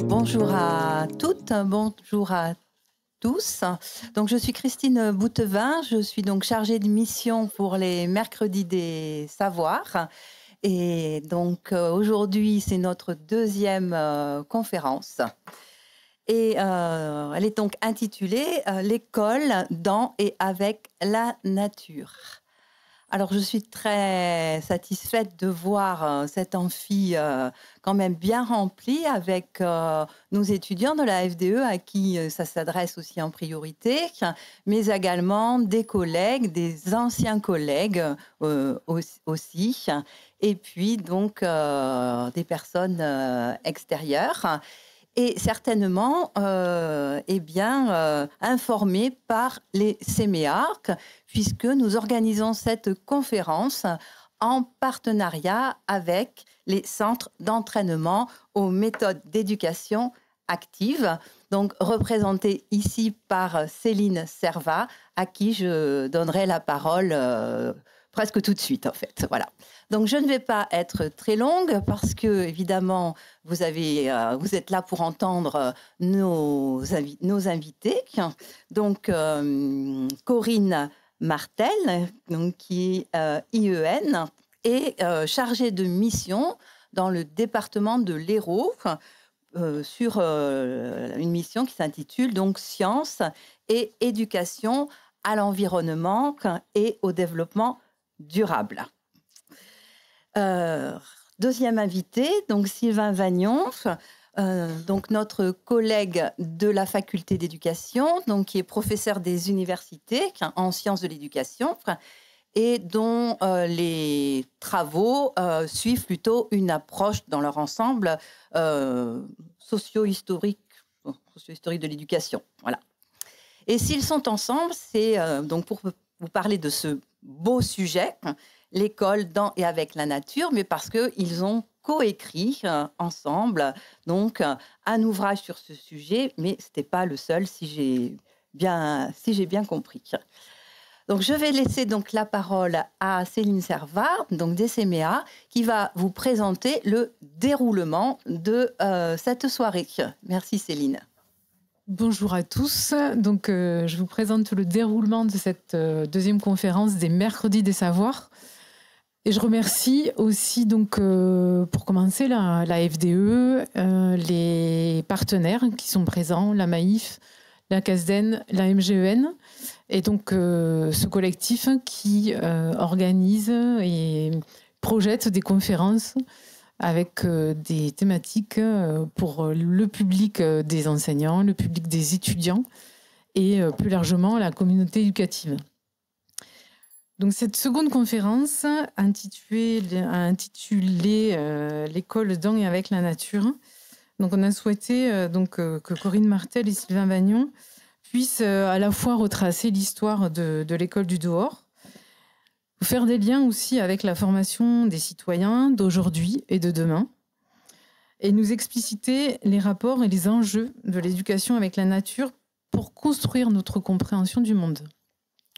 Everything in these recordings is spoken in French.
Bonjour à toutes, bonjour à tous. Donc, je suis Christine Boutevin, je suis donc chargée de mission pour les mercredis des savoirs. Et donc, aujourd'hui, c'est notre deuxième conférence. Et elle est donc intitulée « L'école dans et avec la nature ». Alors, je suis très satisfaite de voir cet amphi quand même bien rempli avec nos étudiants de la FDE à qui ça s'adresse aussi en priorité, mais également des collègues, des anciens collègues aussi, et puis donc des personnes extérieures. Et certainement informés par les CEMEARC, puisque nous organisons cette conférence en partenariat avec les centres d'entraînement aux méthodes d'éducation active, donc représentés ici par Céline Servat, à qui je donnerai la parole presque tout de suite, en fait. Voilà. Donc, je ne vais pas être très longue parce que, évidemment, vous êtes là pour entendre nos invités. Donc, Corinne Martel, donc, qui est IEN, est chargée de mission dans le département de l'Hérault sur une mission qui s'intitule donc Sciences et éducation à l'environnement et au développement durable. Deuxième invité, donc Sylvain Vagnon, donc notre collègue de la faculté d'éducation, donc qui est professeur des universités en sciences de l'éducation et dont les travaux suivent plutôt une approche dans leur ensemble socio-historique de l'éducation. Voilà. Et s'ils sont ensemble, c'est donc pour vous parler de ce beau sujet, l'école dans et avec la nature, mais parce qu'ils ont coécrit ensemble donc un ouvrage sur ce sujet, mais ce n'était pas le seul, si j'ai bien compris. Donc, je vais laisser donc la parole à Céline Servat, donc des CEMEA, qui va vous présenter le déroulement de cette soirée. Merci Céline. Bonjour à tous. Donc, je vous présente le déroulement de cette deuxième conférence des mercredis des savoirs. Et je remercie aussi, donc, pour commencer, la FDE, les partenaires qui sont présents, la MAIF, la CASDEN, la MGEN, et donc ce collectif qui organise et projette des conférences avec des thématiques pour le public des enseignants, le public des étudiants et plus largement la communauté éducative. Donc cette seconde conférence intitulée l'école dans et avec la nature. Donc on a souhaité que Corinne Martel et Sylvain Vagnon puissent à la fois retracer l'histoire de l'école du dehors, faire des liens aussi avec la formation des citoyens d'aujourd'hui et de demain, et nous expliciter les rapports et les enjeux de l'éducation avec la nature pour construire notre compréhension du monde.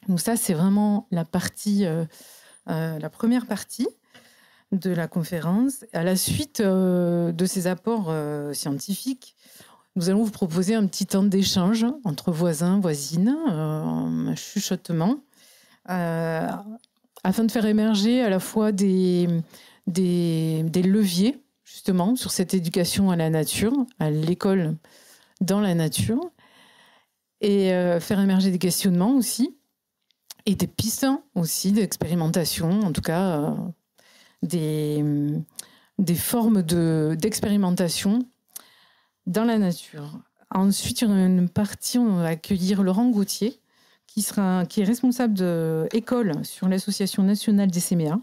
Donc ça, c'est vraiment la première partie de la conférence. À la suite de ces apports scientifiques, nous allons vous proposer un petit temps d'échange entre voisins, voisines, un chuchotement, afin de faire émerger à la fois des leviers, justement, sur cette éducation à la nature, à l'école dans la nature, et faire émerger des questionnements aussi, et des pistes aussi d'expérimentation, en tout cas des formes d'expérimentation dans la nature. Ensuite, il y aura une partie, on va accueillir Laurent Gauthier, qui est responsable de école sur l'Association nationale des CEMEA,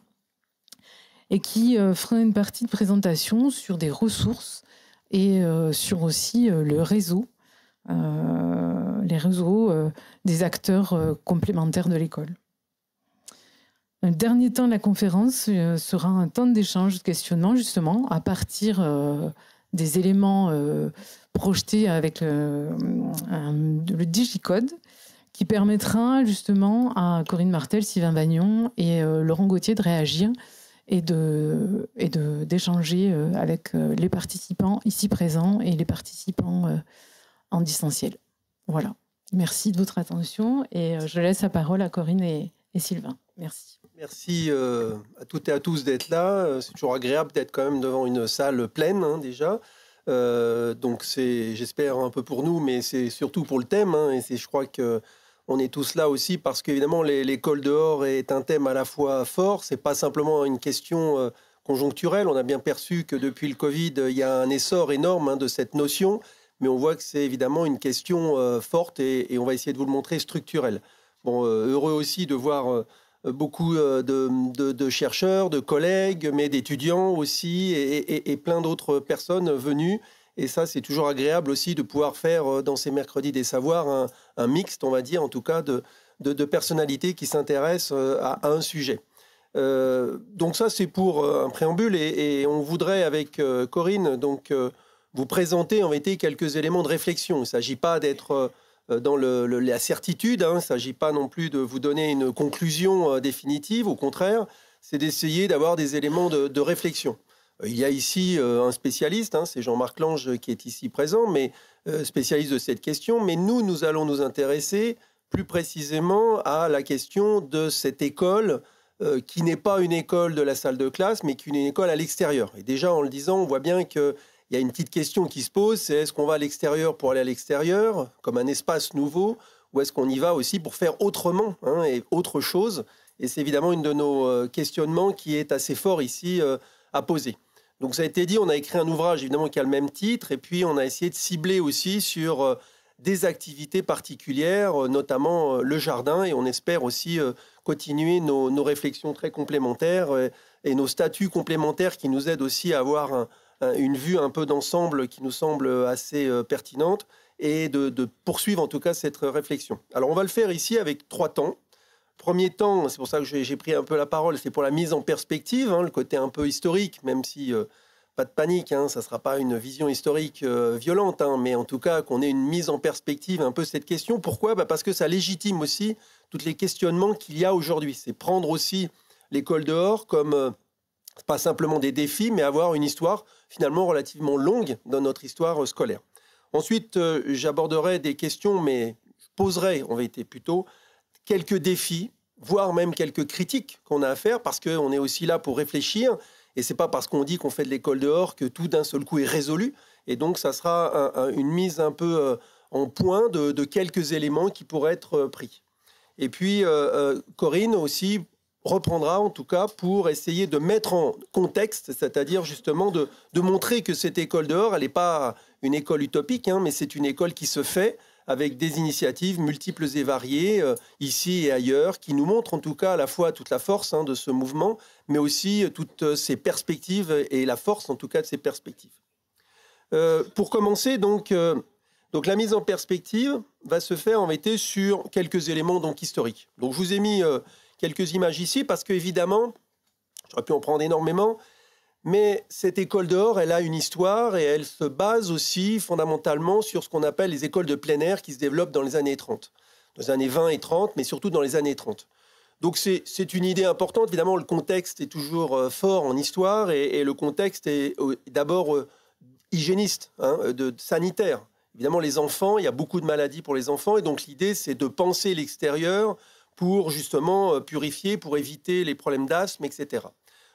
et qui fera une partie de présentation sur des ressources et sur aussi le réseau, les réseaux des acteurs complémentaires de l'école. Le dernier temps de la conférence sera un temps d'échange, de questionnement, justement, à partir des éléments projetés avec le Digicode, qui permettra justement à Corinne Martel, Sylvain Vagnon et Laurent Gauthier de réagir et d'échanger avec les participants ici présents et les participants en distanciel. Voilà. Merci de votre attention et je laisse la parole à Corinne et Sylvain. Merci. Merci à toutes et à tous d'être là. C'est toujours agréable d'être quand même devant une salle pleine déjà. Donc c'est, j'espère, un peu pour nous, mais c'est surtout pour le thème. Et je crois qu'on est tous là aussi parce qu'évidemment l'école dehors est un thème à la fois fort. C'est pas simplement une question conjoncturelle. On a bien perçu que depuis le Covid, il y a un essor énorme de cette notion. Mais on voit que c'est évidemment une question forte et on va essayer de vous le montrer structurelle. Bon, heureux aussi de voir beaucoup de chercheurs, de collègues, mais d'étudiants aussi et plein d'autres personnes venues. Et ça, c'est toujours agréable aussi de pouvoir faire dans ces mercredis des savoirs un mixte, on va dire, en tout cas, de personnalités qui s'intéressent à un sujet. Donc ça, c'est pour un préambule et on voudrait avec Corinne vous présenter en vérité quelques éléments de réflexion. Il ne s'agit pas d'être dans la certitude, il ne s'agit pas non plus de vous donner une conclusion définitive, au contraire, c'est d'essayer d'avoir des éléments de réflexion. Il y a ici un spécialiste, c'est Jean-Marc Lange qui est ici présent, mais spécialiste de cette question, mais nous allons nous intéresser plus précisément à la question de cette école qui n'est pas une école de la salle de classe, mais qui est une école à l'extérieur. Et déjà, en le disant, on voit bien que il y a une petite question qui se pose, c'est est-ce qu'on va à l'extérieur pour aller à l'extérieur, comme un espace nouveau, ou est-ce qu'on y va aussi pour faire autrement et autre chose. Et c'est évidemment une de nos questionnements qui est assez fort ici à poser. Donc ça a été dit, on a écrit un ouvrage évidemment qui a le même titre, et puis on a essayé de cibler aussi sur des activités particulières, notamment le jardin, et on espère aussi continuer nos réflexions très complémentaires et nos statuts complémentaires qui nous aident aussi à avoir une vue un peu d'ensemble qui nous semble assez pertinente et de poursuivre en tout cas cette réflexion. Alors on va le faire ici avec 3 temps. Premier temps, c'est pour ça que j'ai pris un peu la parole, c'est pour la mise en perspective, le côté un peu historique, même si pas de panique, ça ne sera pas une vision historique violente, mais en tout cas qu'on ait une mise en perspective un peu cette question. Pourquoi ? Parce que ça légitime aussi tous les questionnements qu'il y a aujourd'hui. C'est prendre aussi l'école dehors comme pas simplement des défis, mais avoir une histoire finalement relativement longue dans notre histoire scolaire. Ensuite, j'aborderai des questions, mais je poserai en vérité plutôt quelques défis, voire même quelques critiques qu'on a à faire, parce qu'on est aussi là pour réfléchir, et c'est pas parce qu'on dit qu'on fait de l'école dehors que tout d'un seul coup est résolu, et donc ça sera une mise un peu en point de quelques éléments qui pourraient être pris. Et puis, Corinne aussi reprendra en tout cas pour essayer de mettre en contexte, c'est-à-dire justement de montrer que cette école dehors, elle n'est pas une école utopique, mais c'est une école qui se fait avec des initiatives multiples et variées, ici et ailleurs, qui nous montrent en tout cas à la fois toute la force de ce mouvement, mais aussi toutes ses perspectives et la force en tout cas de ces perspectives. Pour commencer, donc la mise en perspective va se faire en vérité sur quelques éléments donc historiques. Donc je vous ai mis quelques images ici parce qu'évidemment, j'aurais pu en prendre énormément, mais cette école dehors, elle a une histoire et elle se base aussi fondamentalement sur ce qu'on appelle les écoles de plein air qui se développent dans les années 30, dans les années 20 et 30, mais surtout dans les années 30. Donc c'est une idée importante. Évidemment, le contexte est toujours fort en histoire et le contexte est d'abord hygiéniste, sanitaire. Évidemment, les enfants, il y a beaucoup de maladies pour les enfants et donc l'idée, c'est de penser l'extérieur pour justement purifier, pour éviter les problèmes d'asthme, etc.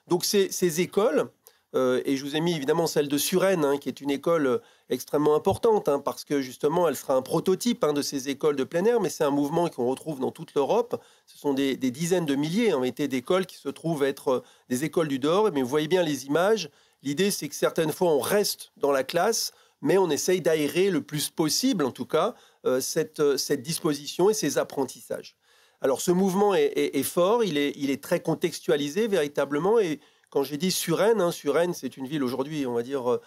Donc ces écoles, et je vous ai mis évidemment celle de Suresnes, qui est une école extrêmement importante, parce que justement elle sera un prototype de ces écoles de plein air, mais c'est un mouvement qu'on retrouve dans toute l'Europe. Ce sont des dizaines de milliers d'écoles qui se trouvent être des écoles du dehors, mais vous voyez bien les images. L'idée, c'est que certaines fois on reste dans la classe, mais on essaye d'aérer le plus possible, en tout cas, cette disposition et ces apprentissages. Alors ce mouvement est fort, il est très contextualisé véritablement, et quand j'ai dit Suresnes, Suresnes c'est une ville aujourd'hui, on va dire,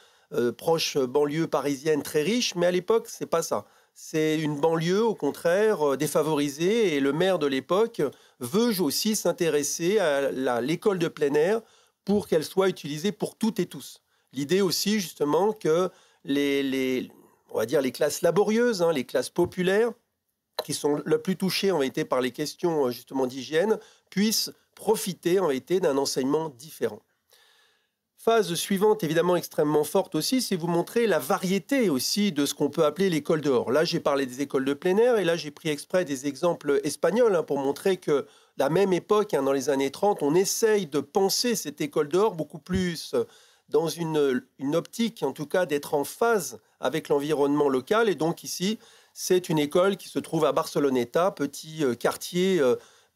proche banlieue parisienne très riche, mais à l'époque c'est pas ça. C'est une banlieue au contraire défavorisée, et le maire de l'époque veut aussi s'intéresser à l'école de plein air pour qu'elle soit utilisée pour toutes et tous. L'idée aussi justement que on va dire les classes laborieuses, les classes populaires, qui sont le plus touchés en vérité par les questions justement d'hygiène, puissent profiter en vérité d'un enseignement différent. Phase suivante, évidemment extrêmement forte aussi, c'est vous montrer la variété aussi de ce qu'on peut appeler l'école dehors. Là, j'ai parlé des écoles de plein air et là, j'ai pris exprès des exemples espagnols pour montrer que la même époque, dans les années 30, on essaye de penser cette école dehors beaucoup plus dans une optique, en tout cas, d'être en phase avec l'environnement local. Et donc ici, c'est une école qui se trouve à Barceloneta, petit quartier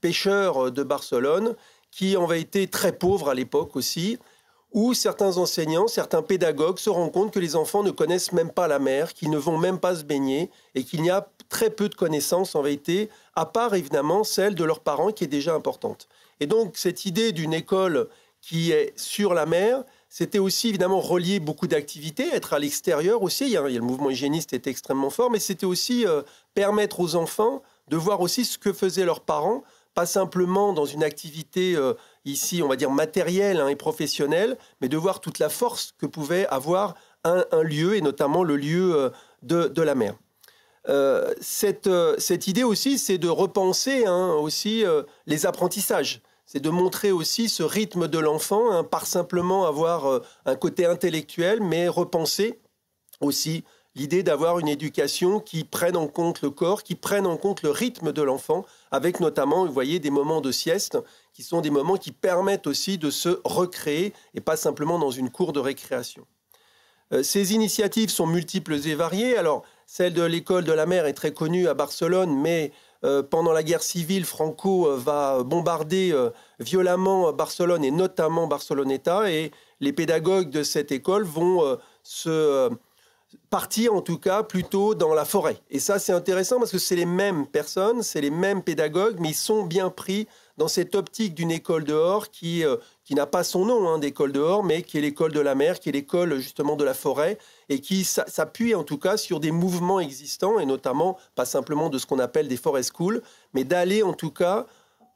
pêcheur de Barcelone, qui en été très pauvre à l'époque aussi, où certains enseignants, certains pédagogues se rendent compte que les enfants ne connaissent même pas la mer, qu'ils ne vont même pas se baigner et qu'il y a très peu de connaissances en vérité, à part évidemment celle de leurs parents qui est déjà importante. Et donc cette idée d'une école qui est sur la mer, c'était aussi évidemment relier beaucoup d'activités, être à l'extérieur aussi, il y a le mouvement hygiéniste était extrêmement fort, mais c'était aussi permettre aux enfants de voir aussi ce que faisaient leurs parents, pas simplement dans une activité ici, on va dire matérielle et professionnelle, mais de voir toute la force que pouvait avoir un lieu, et notamment le lieu de la mer. Cette idée aussi, c'est de repenser aussi les apprentissages. C'est de montrer aussi ce rythme de l'enfant, par simplement avoir un côté intellectuel, mais repenser aussi l'idée d'avoir une éducation qui prenne en compte le corps, qui prenne en compte le rythme de l'enfant, avec notamment, vous voyez, des moments de sieste, qui sont des moments qui permettent aussi de se recréer, et pas simplement dans une cour de récréation. Ces initiatives sont multiples et variées. Alors, celle de l'école de la mer est très connue à Barcelone, mais pendant la guerre civile, Franco va bombarder violemment Barcelone, et notamment Barceloneta, et les pédagogues de cette école vont partir en tout cas plutôt dans la forêt. Et ça, c'est intéressant parce que c'est les mêmes personnes, c'est les mêmes pédagogues, mais ils sont bien pris dans cette optique d'une école dehors qui n'a pas son nom d'école dehors, mais qui est l'école de la mer, qui est l'école justement de la forêt, et qui s'appuie en tout cas sur des mouvements existants, et notamment pas simplement de ce qu'on appelle des forest schools, mais d'aller en tout cas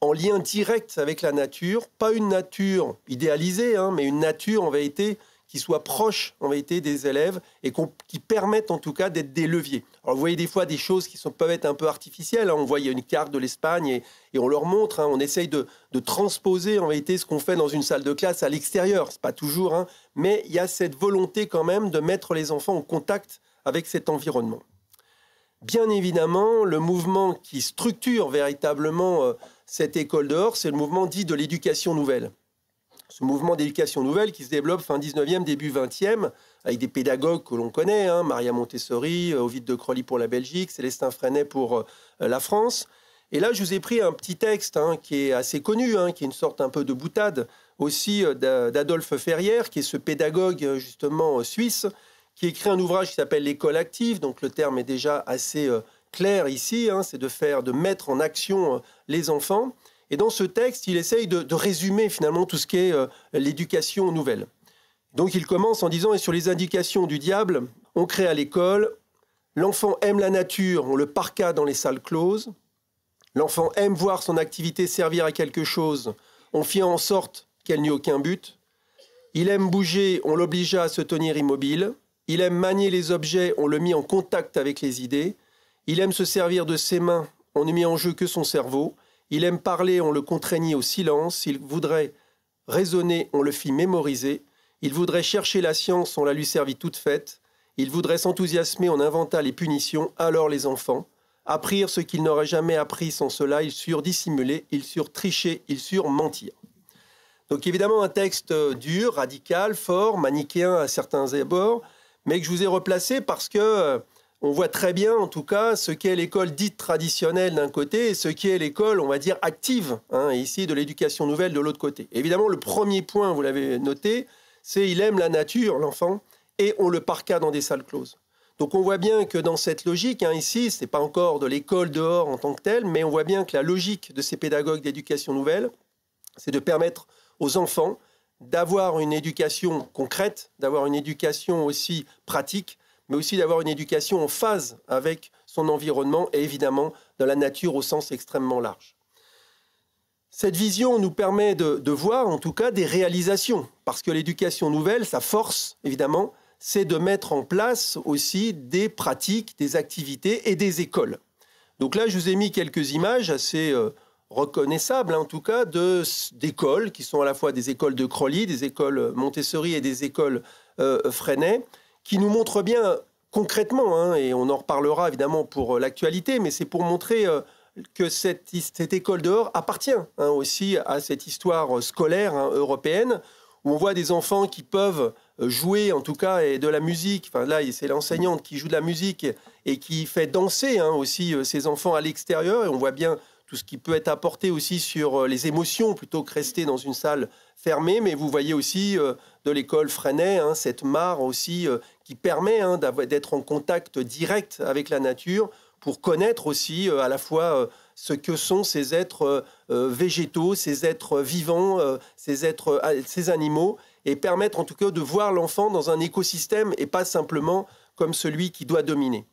en lien direct avec la nature, pas une nature idéalisée, mais une nature en vérité qui soit proche en vérité des élèves et qui permettent en tout cas d'être des leviers. Alors vous voyez des fois des choses qui peuvent être un peu artificielles. On voit il y a une carte de l'Espagne et on leur montre, on essaye de transposer en vérité ce qu'on fait dans une salle de classe à l'extérieur. C'est pas toujours, mais il y a cette volonté quand même de mettre les enfants en contact avec cet environnement. Bien évidemment, le mouvement qui structure véritablement cette école dehors, c'est le mouvement dit de l'éducation nouvelle. Ce mouvement d'éducation nouvelle qui se développe fin 19e, début 20e, avec des pédagogues que l'on connaît, Maria Montessori, Ovide de Crolly pour la Belgique, Célestin Freinet pour la France. Et là, je vous ai pris un petit texte qui est assez connu, qui est une sorte un peu de boutade aussi d'Adolphe Ferrière, qui est ce pédagogue justement suisse, qui écrit un ouvrage qui s'appelle L'école active. Donc le terme est déjà assez clair ici, c'est de mettre en action les enfants. Et dans ce texte, il essaye de résumer finalement tout ce qu'est l'éducation nouvelle. Donc il commence en disant « Et sur les indications du diable, on crée à l'école, l'enfant aime la nature, on le parqua dans les salles closes, l'enfant aime voir son activité servir à quelque chose, on fit en sorte qu'elle n'eût aucun but, il aime bouger, on l'obligea à se tenir immobile, il aime manier les objets, on le mit en contact avec les idées, il aime se servir de ses mains, on ne mit en jeu que son cerveau, il aime parler, on le contraignit au silence. Il voudrait raisonner, on le fit mémoriser. Il voudrait chercher la science, on la lui servit toute faite. Il voudrait s'enthousiasmer, on inventa les punitions. Alors les enfants apprirent ce qu'ils n'auraient jamais appris sans cela. Ils surent dissimuler, ils surent tricher, ils surent mentir. Donc évidemment un texte dur, radical, fort, manichéen à certains abords, mais que je vous ai replacé parce que on voit très bien, en tout cas, ce qu'est l'école dite traditionnelle d'un côté et ce qu'est l'école, on va dire, active, ici, de l'éducation nouvelle de l'autre côté. Évidemment, le premier point, vous l'avez noté, c'est il aime la nature, l'enfant, et on le parqua dans des salles closes. Donc on voit bien que dans cette logique, ici, ce n'est pas encore de l'école dehors en tant que telle, mais on voit bien que la logique de ces pédagogues d'éducation nouvelle, c'est de permettre aux enfants d'avoir une éducation concrète, d'avoir une éducation aussi pratique, mais aussi d'avoir une éducation en phase avec son environnement et évidemment dans la nature au sens extrêmement large. Cette vision nous permet de voir en tout cas des réalisations, parce que l'éducation nouvelle, sa force évidemment, c'est de mettre en place aussi des pratiques, des activités et des écoles. Donc là, je vous ai mis quelques images assez reconnaissables, en tout cas, d'écoles qui sont à la fois des écoles de Crolly, des écoles Montessori et des écoles Freinet, qui nous montrent bien concrètement, et on en reparlera évidemment pour l'actualité, mais c'est pour montrer que cette école dehors appartient aussi à cette histoire scolaire européenne, où on voit des enfants qui peuvent jouer, en tout cas, et de la musique. Enfin, là, c'est l'enseignante qui joue de la musique et qui fait danser aussi ces enfants à l'extérieur. Et on voit bien tout ce qui peut être apporté aussi sur les émotions, plutôt que rester dans une salle fermée. Mais vous voyez aussi de l'école Freinet, cette mare aussi qui permet d'être en contact direct avec la nature, pour connaître aussi à la fois ce que sont ces êtres végétaux, ces êtres vivants, ces animaux, et permettre en tout cas de voir l'enfant dans un écosystème et pas simplement comme celui qui doit dominer.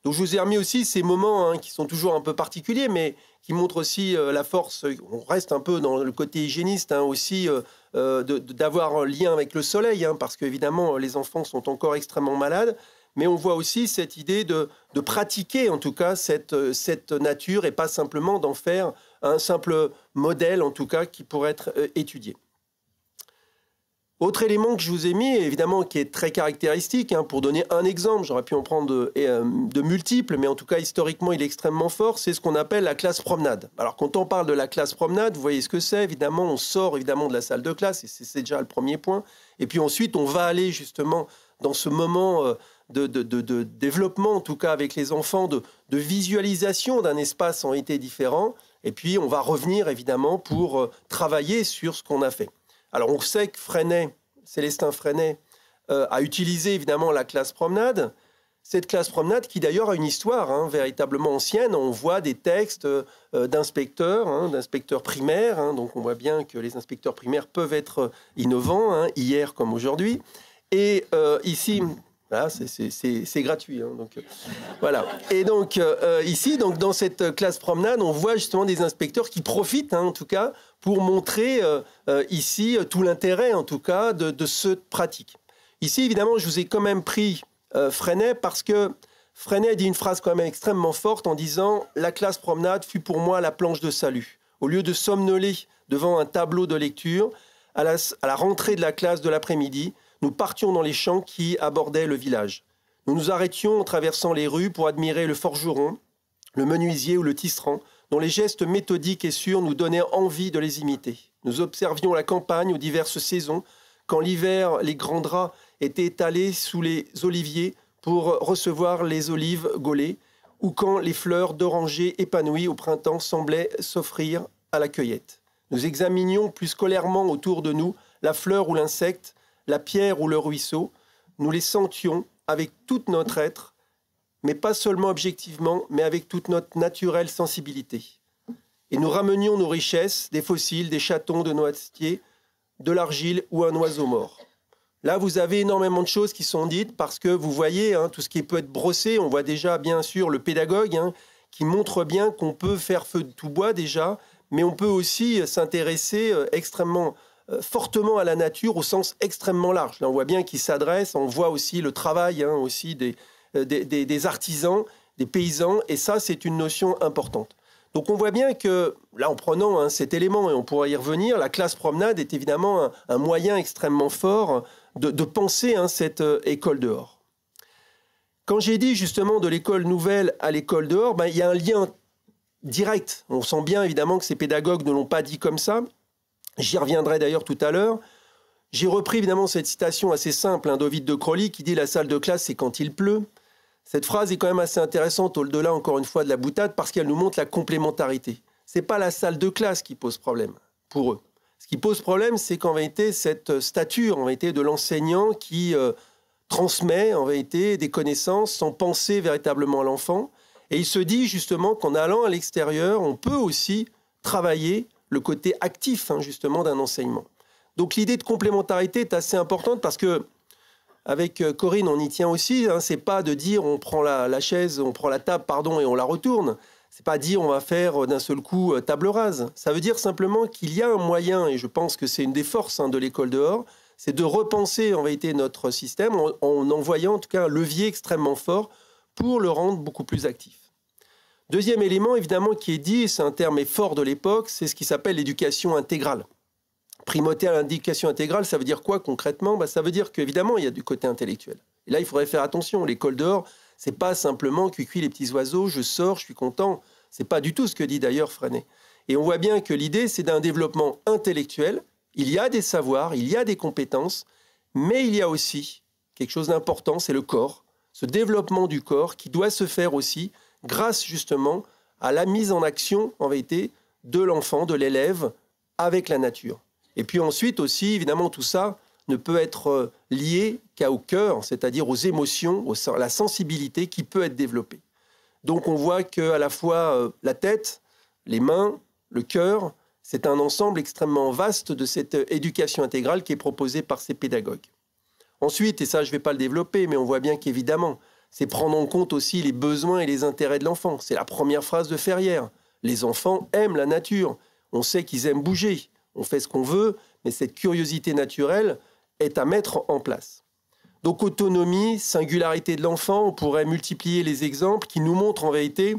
Donc je vous ai remis aussi ces moments qui sont toujours un peu particuliers, mais qui montrent aussi la force, on reste un peu dans le côté hygiéniste aussi, d'avoir un lien avec le soleil, parce qu'évidemment les enfants sont encore extrêmement malades. Mais on voit aussi cette idée de pratiquer, en tout cas, cette nature et pas simplement d'en faire un simple modèle, en tout cas, qui pourrait être étudié. Autre élément que je vous ai mis, évidemment, qui est très caractéristique, pour donner un exemple, j'aurais pu en prendre de multiples, mais en tout cas, historiquement, il est extrêmement fort, c'est ce qu'on appelle la classe promenade. Alors, quand on parle de la classe promenade, vous voyez ce que c'est, évidemment, on sort évidemment de la salle de classe, et c'est déjà le premier point. Et puis ensuite, on va aller justement dans ce moment de développement, en tout cas avec les enfants, de visualisation d'un espace en été différent. Et puis, on va revenir, évidemment, pour travailler sur ce qu'on a fait. Alors, on sait que Célestin Freinet a utilisé, évidemment, la classe promenade. Cette classe promenade qui, d'ailleurs, a une histoire véritablement ancienne. On voit des textes d'inspecteurs primaires. Donc, on voit bien que les inspecteurs primaires peuvent être innovants, hier comme aujourd'hui. Et ici... Voilà, c'est gratuit. Donc, voilà. Et donc, ici, dans cette classe promenade, on voit justement des inspecteurs qui profitent, en tout cas, pour montrer ici tout l'intérêt, en tout cas, de cette pratique. Ici, évidemment, je vous ai quand même pris Freinet parce que Freinet dit une phrase quand même extrêmement forte en disant « La classe promenade fut pour moi la planche de salut. Au lieu de somnoler devant un tableau de lecture, à la rentrée de la classe de l'après-midi, nous partions dans les champs qui abordaient le village. Nous nous arrêtions en traversant les rues pour admirer le forgeron, le menuisier ou le tisserand, dont les gestes méthodiques et sûrs nous donnaient envie de les imiter. Nous observions la campagne aux diverses saisons, quand l'hiver, les grands draps étaient étalés sous les oliviers pour recevoir les olives gaulées, ou quand les fleurs d'oranger épanouies au printemps semblaient s'offrir à la cueillette. Nous examinions plus scolairement autour de nous la fleur ou l'insecte, la pierre ou le ruisseau, nous les sentions avec tout notre être, mais pas seulement objectivement, mais avec toute notre naturelle sensibilité. Et nous ramenions nos richesses, des fossiles, des chatons de noisetiers, de l'argile ou un oiseau mort. Là, vous avez énormément de choses qui sont dites parce que vous voyez tout ce qui peut être brossé. On voit déjà, bien sûr, le pédagogue qui montre bien qu'on peut faire feu de tout bois déjà, mais on peut aussi s'intéresser extrêmement fortement à la nature au sens extrêmement large. Là, on voit bien qu'il s'adresse, on voit aussi le travail aussi des artisans, des paysans, et ça, c'est une notion importante. Donc on voit bien que, là, en prenant cet élément, et on pourra y revenir, la classe promenade est évidemment un moyen extrêmement fort de penser cette école dehors. Quand j'ai dit justement de l'école nouvelle à l'école dehors, il y a un lien direct. On sent bien évidemment que ces pédagogues ne l'ont pas dit comme ça. J'y reviendrai d'ailleurs tout à l'heure. J'ai repris évidemment cette citation assez simple d'Ovide de Crolly qui dit « La salle de classe, c'est quand il pleut ». Cette phrase est quand même assez intéressante au-delà, encore une fois, de la boutade parce qu'elle nous montre la complémentarité. Ce n'est pas la salle de classe qui pose problème pour eux. Ce qui pose problème, c'est qu'en vérité, cette stature en vérité, de l'enseignant qui transmet en vérité des connaissances sans penser véritablement à l'enfant. Et il se dit justement qu'en allant à l'extérieur, on peut aussi travailler le côté actif justement d'un enseignement. Donc l'idée de complémentarité est assez importante parce que avec Corinne, on y tient aussi. C'est pas de dire on prend la chaise, on prend la table, et on la retourne. C'est pas dire on va faire d'un seul coup table rase. Ça veut dire simplement qu'il y a un moyen, et je pense que c'est une des forces de l'école dehors, c'est de repenser en vérité notre système en envoyant en tout cas un levier extrêmement fort pour le rendre beaucoup plus actif. Deuxième élément, évidemment, qui est dit, c'est un terme fort de l'époque, c'est ce qui s'appelle l'éducation intégrale. Primordial, l'éducation intégrale, ça veut dire quoi concrètement? Ça veut dire qu'évidemment, il y a du côté intellectuel. Et là, il faudrait faire attention. L'école dehors, c'est pas simplement cuicui les petits oiseaux, je sors, je suis content. C'est pas du tout ce que dit d'ailleurs Freinet. Et on voit bien que l'idée, c'est d'un développement intellectuel. Il y a des savoirs, il y a des compétences, mais il y a aussi quelque chose d'important, c'est le corps. Ce développement du corps qui doit se faire aussi grâce justement à la mise en action, en vérité, de l'enfant, de l'élève, avec la nature. Et puis ensuite aussi, évidemment, tout ça ne peut être lié qu'au cœur, c'est-à-dire aux émotions, à la sensibilité qui peut être développée. Donc on voit qu'à la fois la tête, les mains, le cœur, c'est un ensemble extrêmement vaste de cette éducation intégrale qui est proposée par ces pédagogues. Ensuite, et ça je ne vais pas le développer, mais on voit bien qu'évidemment, c'est prendre en compte aussi les besoins et les intérêts de l'enfant. C'est la première phrase de Ferrière. Les enfants aiment la nature. On sait qu'ils aiment bouger. On fait ce qu'on veut, mais cette curiosité naturelle est à mettre en place. Donc autonomie, singularité de l'enfant, on pourrait multiplier les exemples qui nous montrent en vérité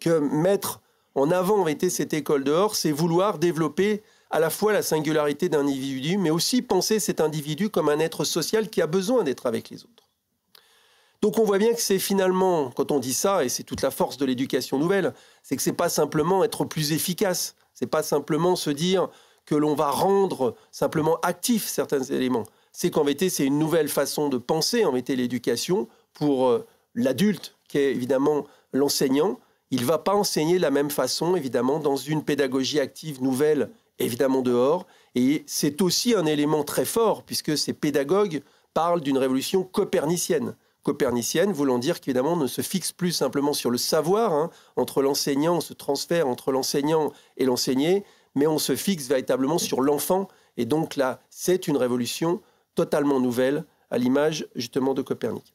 que mettre en avant en vérité cette école dehors, c'est vouloir développer à la fois la singularité d'un individu, mais aussi penser cet individu comme un être social qui a besoin d'être avec les autres. Donc on voit bien que c'est finalement, quand on dit ça, et c'est toute la force de l'éducation nouvelle, c'est que c'est pas simplement être plus efficace, c'est pas simplement se dire que l'on va rendre simplement actifs certains éléments. C'est qu'en vérité, c'est une nouvelle façon de penser en vérité l'éducation pour l'adulte, qui est évidemment l'enseignant. Il ne va pas enseigner de la même façon, évidemment, dans une pédagogie active nouvelle, évidemment dehors. Et c'est aussi un élément très fort, puisque ces pédagogues parlent d'une révolution copernicienne. Copernicienne, voulant dire qu'évidemment, on ne se fixe plus simplement sur le savoir, entre l'enseignant, ce transfert entre l'enseignant et l'enseigné, mais on se fixe véritablement sur l'enfant. Et donc là, c'est une révolution totalement nouvelle, à l'image justement de Copernic.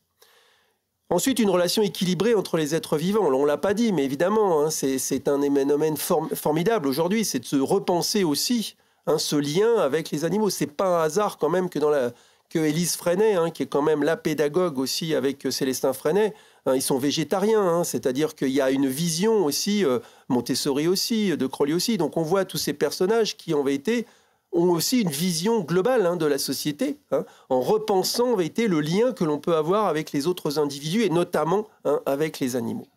Ensuite, une relation équilibrée entre les êtres vivants. On ne l'a pas dit, mais évidemment, c'est un phénomène formidable aujourd'hui, c'est de se repenser aussi ce lien avec les animaux. Ce n'est pas un hasard quand même que Élise Freinet, qui est quand même la pédagogue aussi avec Célestin Freinet, ils sont végétariens, c'est-à-dire qu'il y a une vision aussi, Montessori aussi, de Crowley aussi. Donc on voit tous ces personnages qui en vérité ont aussi une vision globale de la société, en repensant en vérité le lien que l'on peut avoir avec les autres individus et notamment avec les animaux.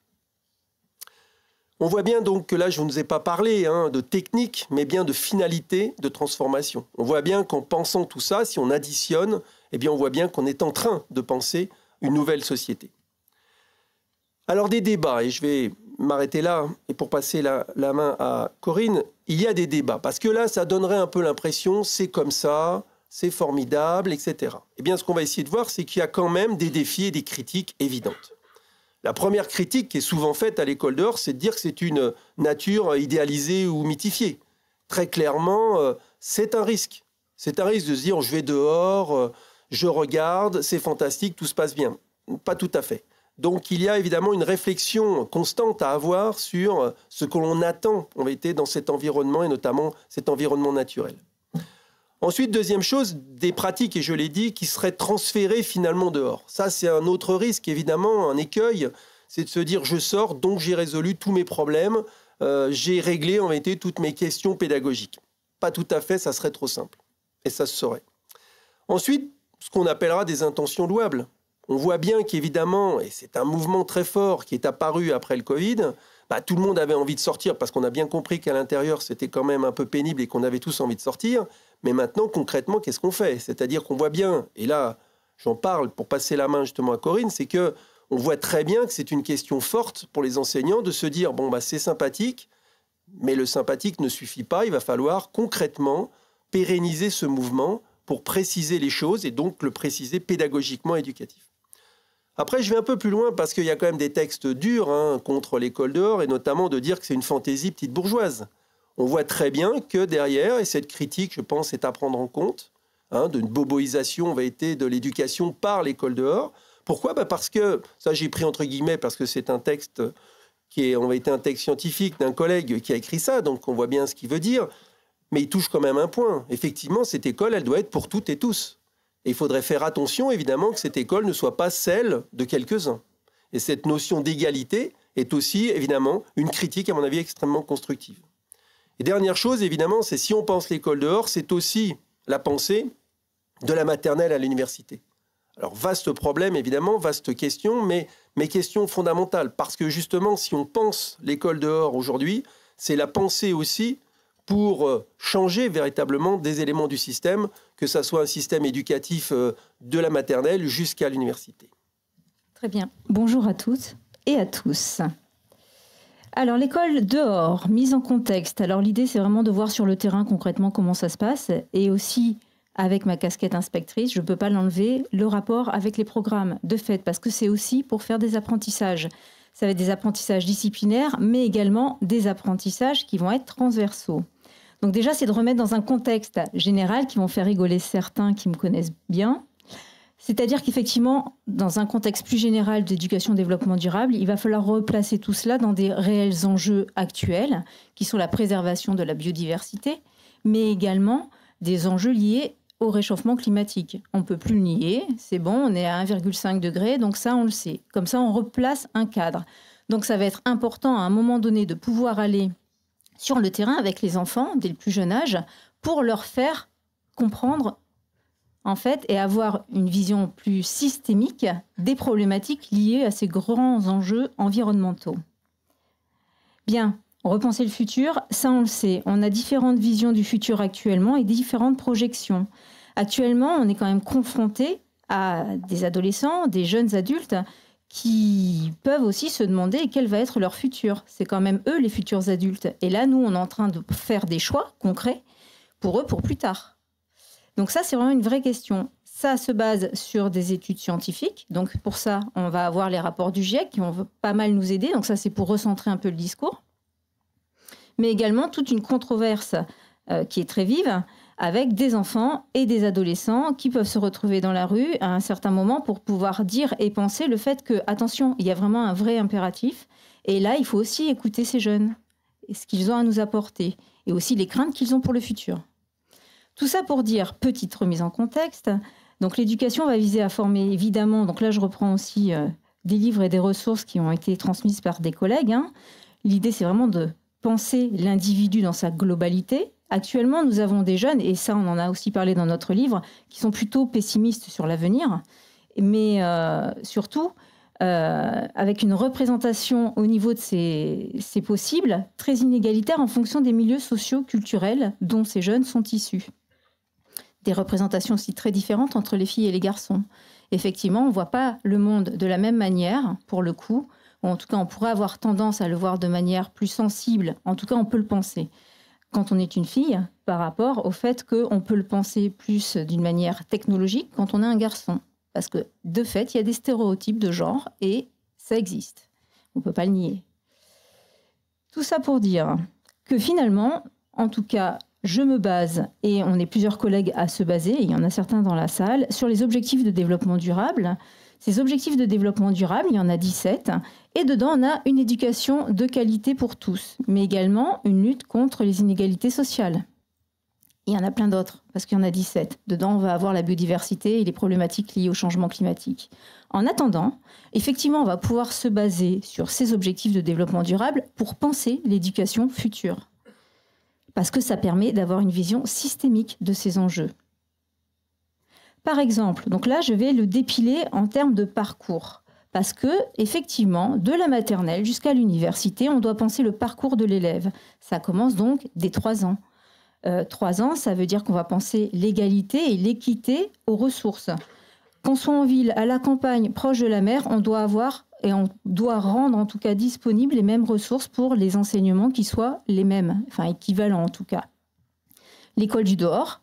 On voit bien donc que là, je ne vous ai pas parlé de technique, mais bien de finalité de transformation. On voit bien qu'en pensant tout ça, si on additionne, eh bien on voit bien qu'on est en train de penser une nouvelle société. Alors des débats, et je vais m'arrêter là, et pour passer la main à Corinne, il y a des débats, parce que là, ça donnerait un peu l'impression, c'est comme ça, c'est formidable, etc. Eh bien, ce qu'on va essayer de voir, c'est qu'il y a quand même des défis et des critiques évidentes. La première critique qui est souvent faite à l'école dehors, c'est de dire que c'est une nature idéalisée ou mythifiée. Très clairement, c'est un risque. C'est un risque de se dire, je vais dehors, je regarde, c'est fantastique, tout se passe bien. Pas tout à fait. Donc il y a évidemment une réflexion constante à avoir sur ce que l'on attend en vérité dans cet environnement et notamment cet environnement naturel. Ensuite, deuxième chose, des pratiques, et je l'ai dit, qui seraient transférées finalement dehors. Ça, c'est un autre risque, évidemment, un écueil, c'est de se dire je sors, donc j'ai résolu tous mes problèmes, j'ai réglé en vérité toutes mes questions pédagogiques. Pas tout à fait, ça serait trop simple. Et ça se saurait. Ensuite, ce qu'on appellera des intentions louables. On voit bien qu'évidemment, et c'est un mouvement très fort qui est apparu après le Covid, tout le monde avait envie de sortir parce qu'on a bien compris qu'à l'intérieur, c'était quand même un peu pénible et qu'on avait tous envie de sortir. Mais maintenant, concrètement, qu'est-ce qu'on fait? C'est-à-dire qu'on voit bien, et là, j'en parle pour passer la main justement à Corinne, c'est qu'on voit très bien que c'est une question forte pour les enseignants de se dire, c'est sympathique, mais le sympathique ne suffit pas, il va falloir concrètement pérenniser ce mouvement pour préciser les choses et donc le préciser pédagogiquement éducatif. Après, je vais un peu plus loin parce qu'il y a quand même des textes durs contre l'école dehors et notamment de dire que c'est une fantaisie petite bourgeoise. On voit très bien que derrière, et cette critique, je pense, est à prendre en compte, d'une boboisation de l'éducation par l'école dehors. Pourquoi? Parce que, ça j'ai pris entre guillemets, parce que c'est un texte qui est, un texte scientifique d'un collègue qui a écrit ça, donc on voit bien ce qu'il veut dire, mais il touche quand même un point. Effectivement, cette école, elle doit être pour toutes et tous. Et il faudrait faire attention, évidemment, que cette école ne soit pas celle de quelques-uns. Et cette notion d'égalité, est aussi, évidemment, une critique, à mon avis, extrêmement constructive. Et dernière chose, évidemment, c'est si on pense l'école dehors, c'est aussi la pensée de la maternelle à l'université. Alors, vaste problème, évidemment, vaste question, mais question fondamentale. Parce que, justement, si on pense l'école dehors aujourd'hui, c'est la pensée aussi pour changer véritablement des éléments du système, que ça soit un système éducatif de la maternelle jusqu'à l'université. Très bien. Bonjour à toutes et à tous. Alors, l'école dehors, mise en contexte. Alors, l'idée, c'est vraiment de voir sur le terrain concrètement comment ça se passe. Et aussi, avec ma casquette inspectrice, je ne peux pas l'enlever, le rapport avec les programmes, de fait, parce que c'est aussi pour faire des apprentissages. Ça va être des apprentissages disciplinaires, mais également des apprentissages qui vont être transversaux. Donc déjà, c'est de remettre dans un contexte général qui vont faire rigoler certains qui me connaissent bien. C'est-à-dire qu'effectivement, dans un contexte plus général d'éducation-développement durable, il va falloir replacer tout cela dans des réels enjeux actuels, qui sont la préservation de la biodiversité, mais également des enjeux liés au réchauffement climatique. On ne peut plus le nier, c'est bon, on est à 1,5 degré, donc ça, on le sait. Comme ça, on replace un cadre. Donc ça va être important, à un moment donné, de pouvoir aller sur le terrain avec les enfants, dès le plus jeune âge, pour leur faire comprendre en fait, et avoir une vision plus systémique des problématiques liées à ces grands enjeux environnementaux. Bien, repenser le futur, ça on le sait. On a différentes visions du futur actuellement et différentes projections. Actuellement, on est quand même confronté à des adolescents, des jeunes adultes qui peuvent aussi se demander quel va être leur futur. C'est quand même eux les futurs adultes. Et là, nous, on est en train de faire des choix concrets pour eux, pour plus tard. Donc ça, c'est vraiment une vraie question. Ça se base sur des études scientifiques. Donc pour ça, on va avoir les rapports du GIEC qui vont pas mal nous aider. Donc ça, c'est pour recentrer un peu le discours. Mais également toute une controverse qui est très vive avec des enfants et des adolescents qui peuvent se retrouver dans la rue à un certain moment pour pouvoir dire et penser le fait que, attention, il y a vraiment un vrai impératif. Et là, il faut aussi écouter ces jeunes et ce qu'ils ont à nous apporter et aussi les craintes qu'ils ont pour le futur. Tout ça pour dire, petite remise en contexte, donc l'éducation va viser à former évidemment, donc là je reprends aussi des livres et des ressources qui ont été transmises par des collègues. L'idée c'est vraiment de penser l'individu dans sa globalité. Actuellement nous avons des jeunes, et ça on en a aussi parlé dans notre livre, qui sont plutôt pessimistes sur l'avenir, mais surtout avec une représentation au niveau de ces possibles très inégalitaire en fonction des milieux sociaux, culturels dont ces jeunes sont issus. Des représentations aussi très différentes entre les filles et les garçons. Effectivement, on ne voit pas le monde de la même manière, pour le coup, ou en tout cas, on pourrait avoir tendance à le voir de manière plus sensible, en tout cas, on peut le penser, quand on est une fille, par rapport au fait qu'on peut le penser plus d'une manière technologique quand on est un garçon. Parce que, de fait, il y a des stéréotypes de genre, et ça existe. On ne peut pas le nier. Tout ça pour dire que finalement, en tout cas, je me base, et on est plusieurs collègues à se baser, et il y en a certains dans la salle, sur les objectifs de développement durable. Ces objectifs de développement durable, il y en a 17, et dedans, on a une éducation de qualité pour tous, mais également une lutte contre les inégalités sociales. Il y en a plein d'autres, parce qu'il y en a 17. Dedans, on va avoir la biodiversité et les problématiques liées au changement climatique. En attendant, effectivement, on va pouvoir se baser sur ces objectifs de développement durable pour penser l'éducation future. Parce que ça permet d'avoir une vision systémique de ces enjeux. Par exemple, donc là, je vais le dépiler en termes de parcours. Parce que, effectivement, de la maternelle jusqu'à l'université, on doit penser le parcours de l'élève. Ça commence donc dès 3 ans. 3 ans, ça veut dire qu'on va penser l'égalité et l'équité aux ressources. Qu'on soit en ville, à la campagne, proche de la mer, on doit avoir et on doit rendre en tout cas disponibles les mêmes ressources pour les enseignements qui soient les mêmes, enfin équivalents en tout cas. L'école du dehors,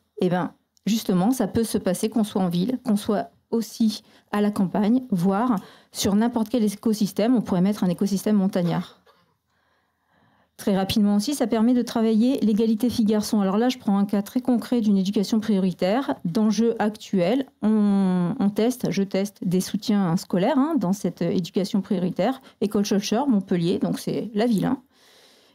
justement, ça peut se passer qu'on soit en ville, qu'on soit aussi à la campagne, voire sur n'importe quel écosystème, on pourrait mettre un écosystème montagnard. Très rapidement aussi, ça permet de travailler l'égalité filles-garçons. Alors là, je prends un cas très concret d'une éducation prioritaire, d'enjeux actuels. Je teste des soutiens scolaires dans cette éducation prioritaire. École Schœlcher, Montpellier, donc c'est la ville.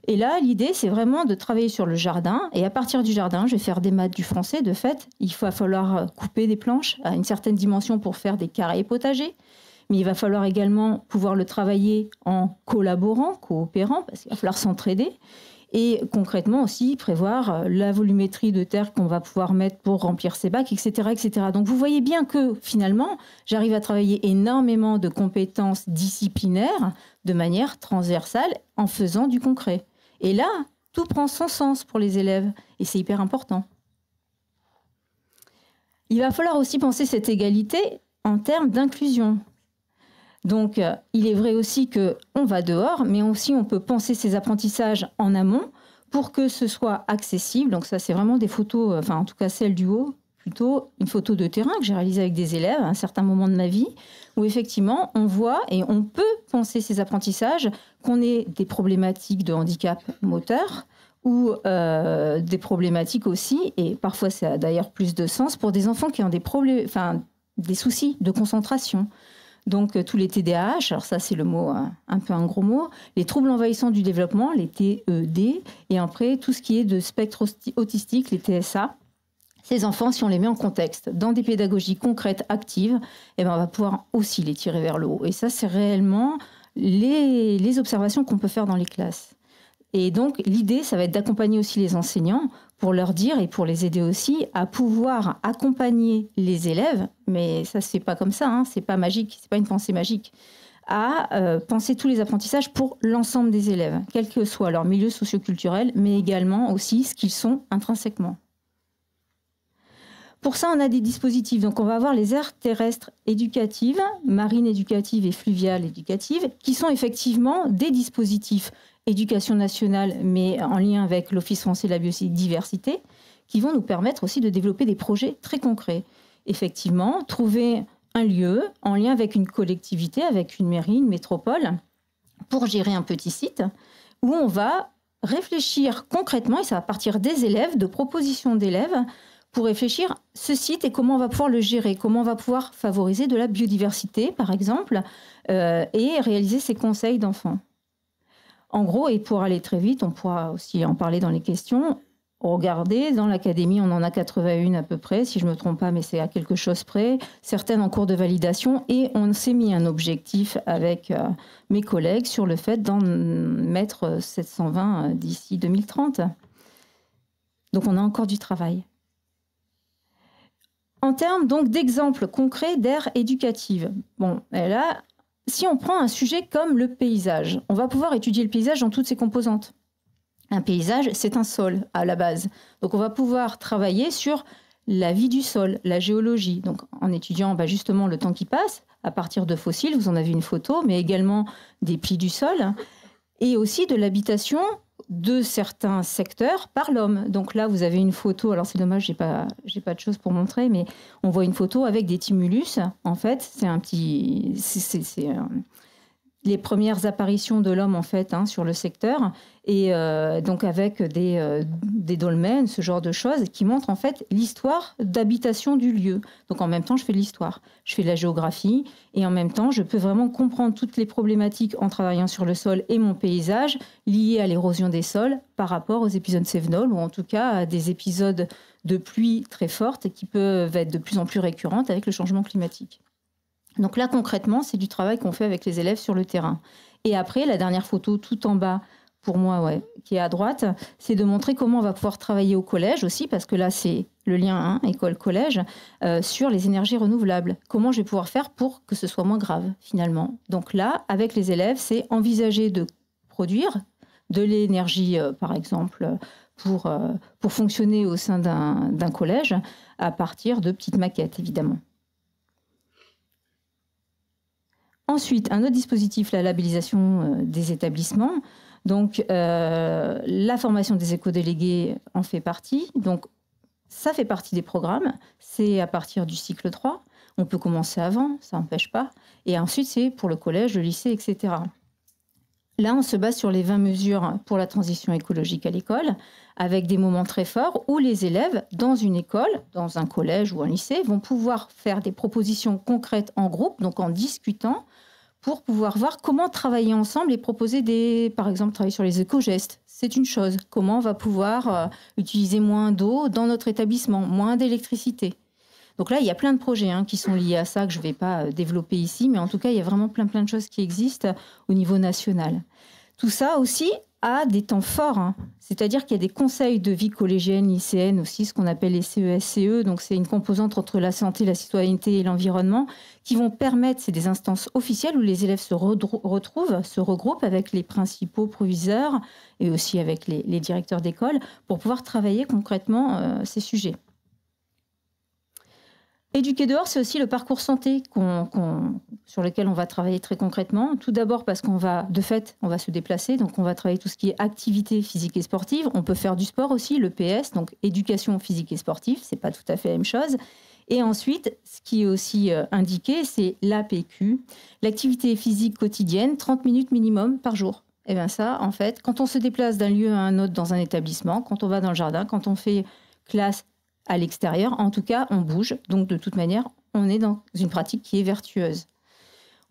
Et là, l'idée, c'est vraiment de travailler sur le jardin. Et à partir du jardin, je vais faire des maths, du français. De fait, il va falloir couper des planches à une certaine dimension pour faire des carrés potagers. mais il va falloir également pouvoir le travailler en collaborant, coopérant, parce qu'il va falloir s'entraider. Et concrètement aussi prévoir la volumétrie de terre qu'on va pouvoir mettre pour remplir ces bacs, etc., etc. Donc vous voyez bien que finalement, j'arrive à travailler énormément de compétences disciplinaires de manière transversale en faisant du concret. Et là, tout prend son sens pour les élèves et c'est hyper important. Il va falloir aussi penser cette égalité en termes d'inclusion. Donc, il est vrai aussi qu'on va dehors, mais aussi on peut penser ces apprentissages en amont pour que ce soit accessible. Donc ça, c'est vraiment des photos, enfin en tout cas celle du haut, plutôt une photo de terrain que j'ai réalisée avec des élèves à un certain moment de ma vie, où effectivement on voit et on peut penser ces apprentissages, qu'on ait des problématiques de handicap moteur ou des problématiques aussi, et parfois ça a d'ailleurs plus de sens, pour des enfants qui ont des soucis de concentration. Donc, tous les TDAH, alors ça, c'est le mot, un peu un gros mot, les troubles envahissants du développement, les TED, et après, tout ce qui est de spectre autistique, les TSA. Ces enfants, si on les met en contexte, dans des pédagogies concrètes, actives, on va pouvoir aussi les tirer vers le haut. Et ça, c'est réellement les observations qu'on peut faire dans les classes. Et donc, l'idée, ça va être d'accompagner aussi les enseignants pour leur dire et pour les aider aussi à pouvoir accompagner les élèves, mais ça ne se fait pas comme ça, hein, c'est pas magique, c'est pas une pensée magique, à penser tous les apprentissages pour l'ensemble des élèves, quel que soit leur milieu socioculturel, mais également aussi ce qu'ils sont intrinsèquement. Pour ça, on a des dispositifs. Donc, on va avoir les aires terrestres éducatives, marines éducatives et fluviales éducatives, qui sont effectivement des dispositifs éducation nationale, mais en lien avec l'Office français de la biodiversité, qui vont nous permettre aussi de développer des projets très concrets. Effectivement, trouver un lieu en lien avec une collectivité, avec une mairie, une métropole, pour gérer un petit site, où on va réfléchir concrètement, et ça va partir des élèves, de propositions d'élèves, pour réfléchir ce site et comment on va pouvoir le gérer, comment on va pouvoir favoriser de la biodiversité, par exemple, et réaliser ces conseils d'enfants. En gros, et pour aller très vite, on pourra aussi en parler dans les questions. Regardez, dans l'académie, on en a 81 à peu près, si je ne me trompe pas, mais c'est à quelque chose près, certaines en cours de validation, et on s'est mis un objectif avec mes collègues sur le fait d'en mettre 720 d'ici 2030. Donc on a encore du travail. En termes donc d'exemples concrets d'aires éducatives, bon, et là, si on prend un sujet comme le paysage, on va pouvoir étudier le paysage dans toutes ses composantes. Un paysage, c'est un sol à la base. Donc on va pouvoir travailler sur la vie du sol, la géologie. Donc en étudiant justement le temps qui passe, à partir de fossiles, vous en avez une photo, mais également des plis du sol, et aussi de l'habitation de certains secteurs par l'homme. Donc là, vous avez une photo, alors c'est dommage, j'ai pas de choses pour montrer, mais on voit une photo avec des tumulus. En fait, c'est les premières apparitions de l'homme en fait sur le secteur, et donc avec des dolmens, ce genre de choses qui montrent en fait l'histoire d'habitation du lieu. Donc en même temps, je fais de l'histoire, je fais de la géographie, et en même temps, je peux vraiment comprendre toutes les problématiques en travaillant sur le sol et mon paysage liées à l'érosion des sols par rapport aux épisodes cévenols, ou en tout cas à des épisodes de pluie très fortes qui peuvent être de plus en plus récurrentes avec le changement climatique. Donc là, concrètement, c'est du travail qu'on fait avec les élèves sur le terrain. Et après, la dernière photo tout en bas, pour moi, qui est à droite, c'est de montrer comment on va pouvoir travailler au collège aussi, parce que là, c'est le lien école-collège, sur les énergies renouvelables. Comment je vais pouvoir faire pour que ce soit moins grave, finalement. Donc là, avec les élèves, c'est envisager de produire de l'énergie, par exemple, pour fonctionner au sein d'un collège, à partir de petites maquettes, évidemment. Ensuite, un autre dispositif, la labellisation des établissements. Donc, la formation des éco-délégués en fait partie. Donc, ça fait partie des programmes. C'est à partir du cycle 3. On peut commencer avant, ça n'empêche pas. Et ensuite, c'est pour le collège, le lycée, etc. Là, on se base sur les 20 mesures pour la transition écologique à l'école, avec des moments très forts où les élèves, dans une école, dans un collège ou un lycée, vont pouvoir faire des propositions concrètes en groupe, donc en discutant, pour pouvoir voir comment travailler ensemble et proposer par exemple, travailler sur les éco-gestes. C'est une chose. Comment on va pouvoir utiliser moins d'eau dans notre établissement, moins d'électricité. Donc là, il y a plein de projets qui sont liés à ça que je ne vais pas développer ici, mais en tout cas, il y a vraiment plein de choses qui existent au niveau national. Tout ça aussi a des temps forts, c'est-à-dire qu'il y a des conseils de vie collégienne, lycéenne aussi, ce qu'on appelle les CESCE, donc c'est une composante entre la santé, la citoyenneté et l'environnement, qui vont permettre, c'est des instances officielles où les élèves se retrouvent, se regroupent avec les principaux proviseurs et aussi avec les directeurs d'école pour pouvoir travailler concrètement ces sujets. Éduquer dehors, c'est aussi le parcours santé sur lequel on va travailler très concrètement. Tout d'abord parce qu'on va, de fait, on va se déplacer, donc on va travailler tout ce qui est activité physique et sportive. On peut faire du sport aussi, le PS, donc éducation physique et sportive, c'est pas tout à fait la même chose. Et ensuite, ce qui est aussi indiqué, c'est l'APQ, l'activité physique quotidienne, 30 minutes minimum par jour. Et bien ça, en fait, quand on se déplace d'un lieu à un autre dans un établissement, quand on va dans le jardin, quand on fait classe à l'extérieur, en tout cas, on bouge. Donc, de toute manière, on est dans une pratique qui est vertueuse.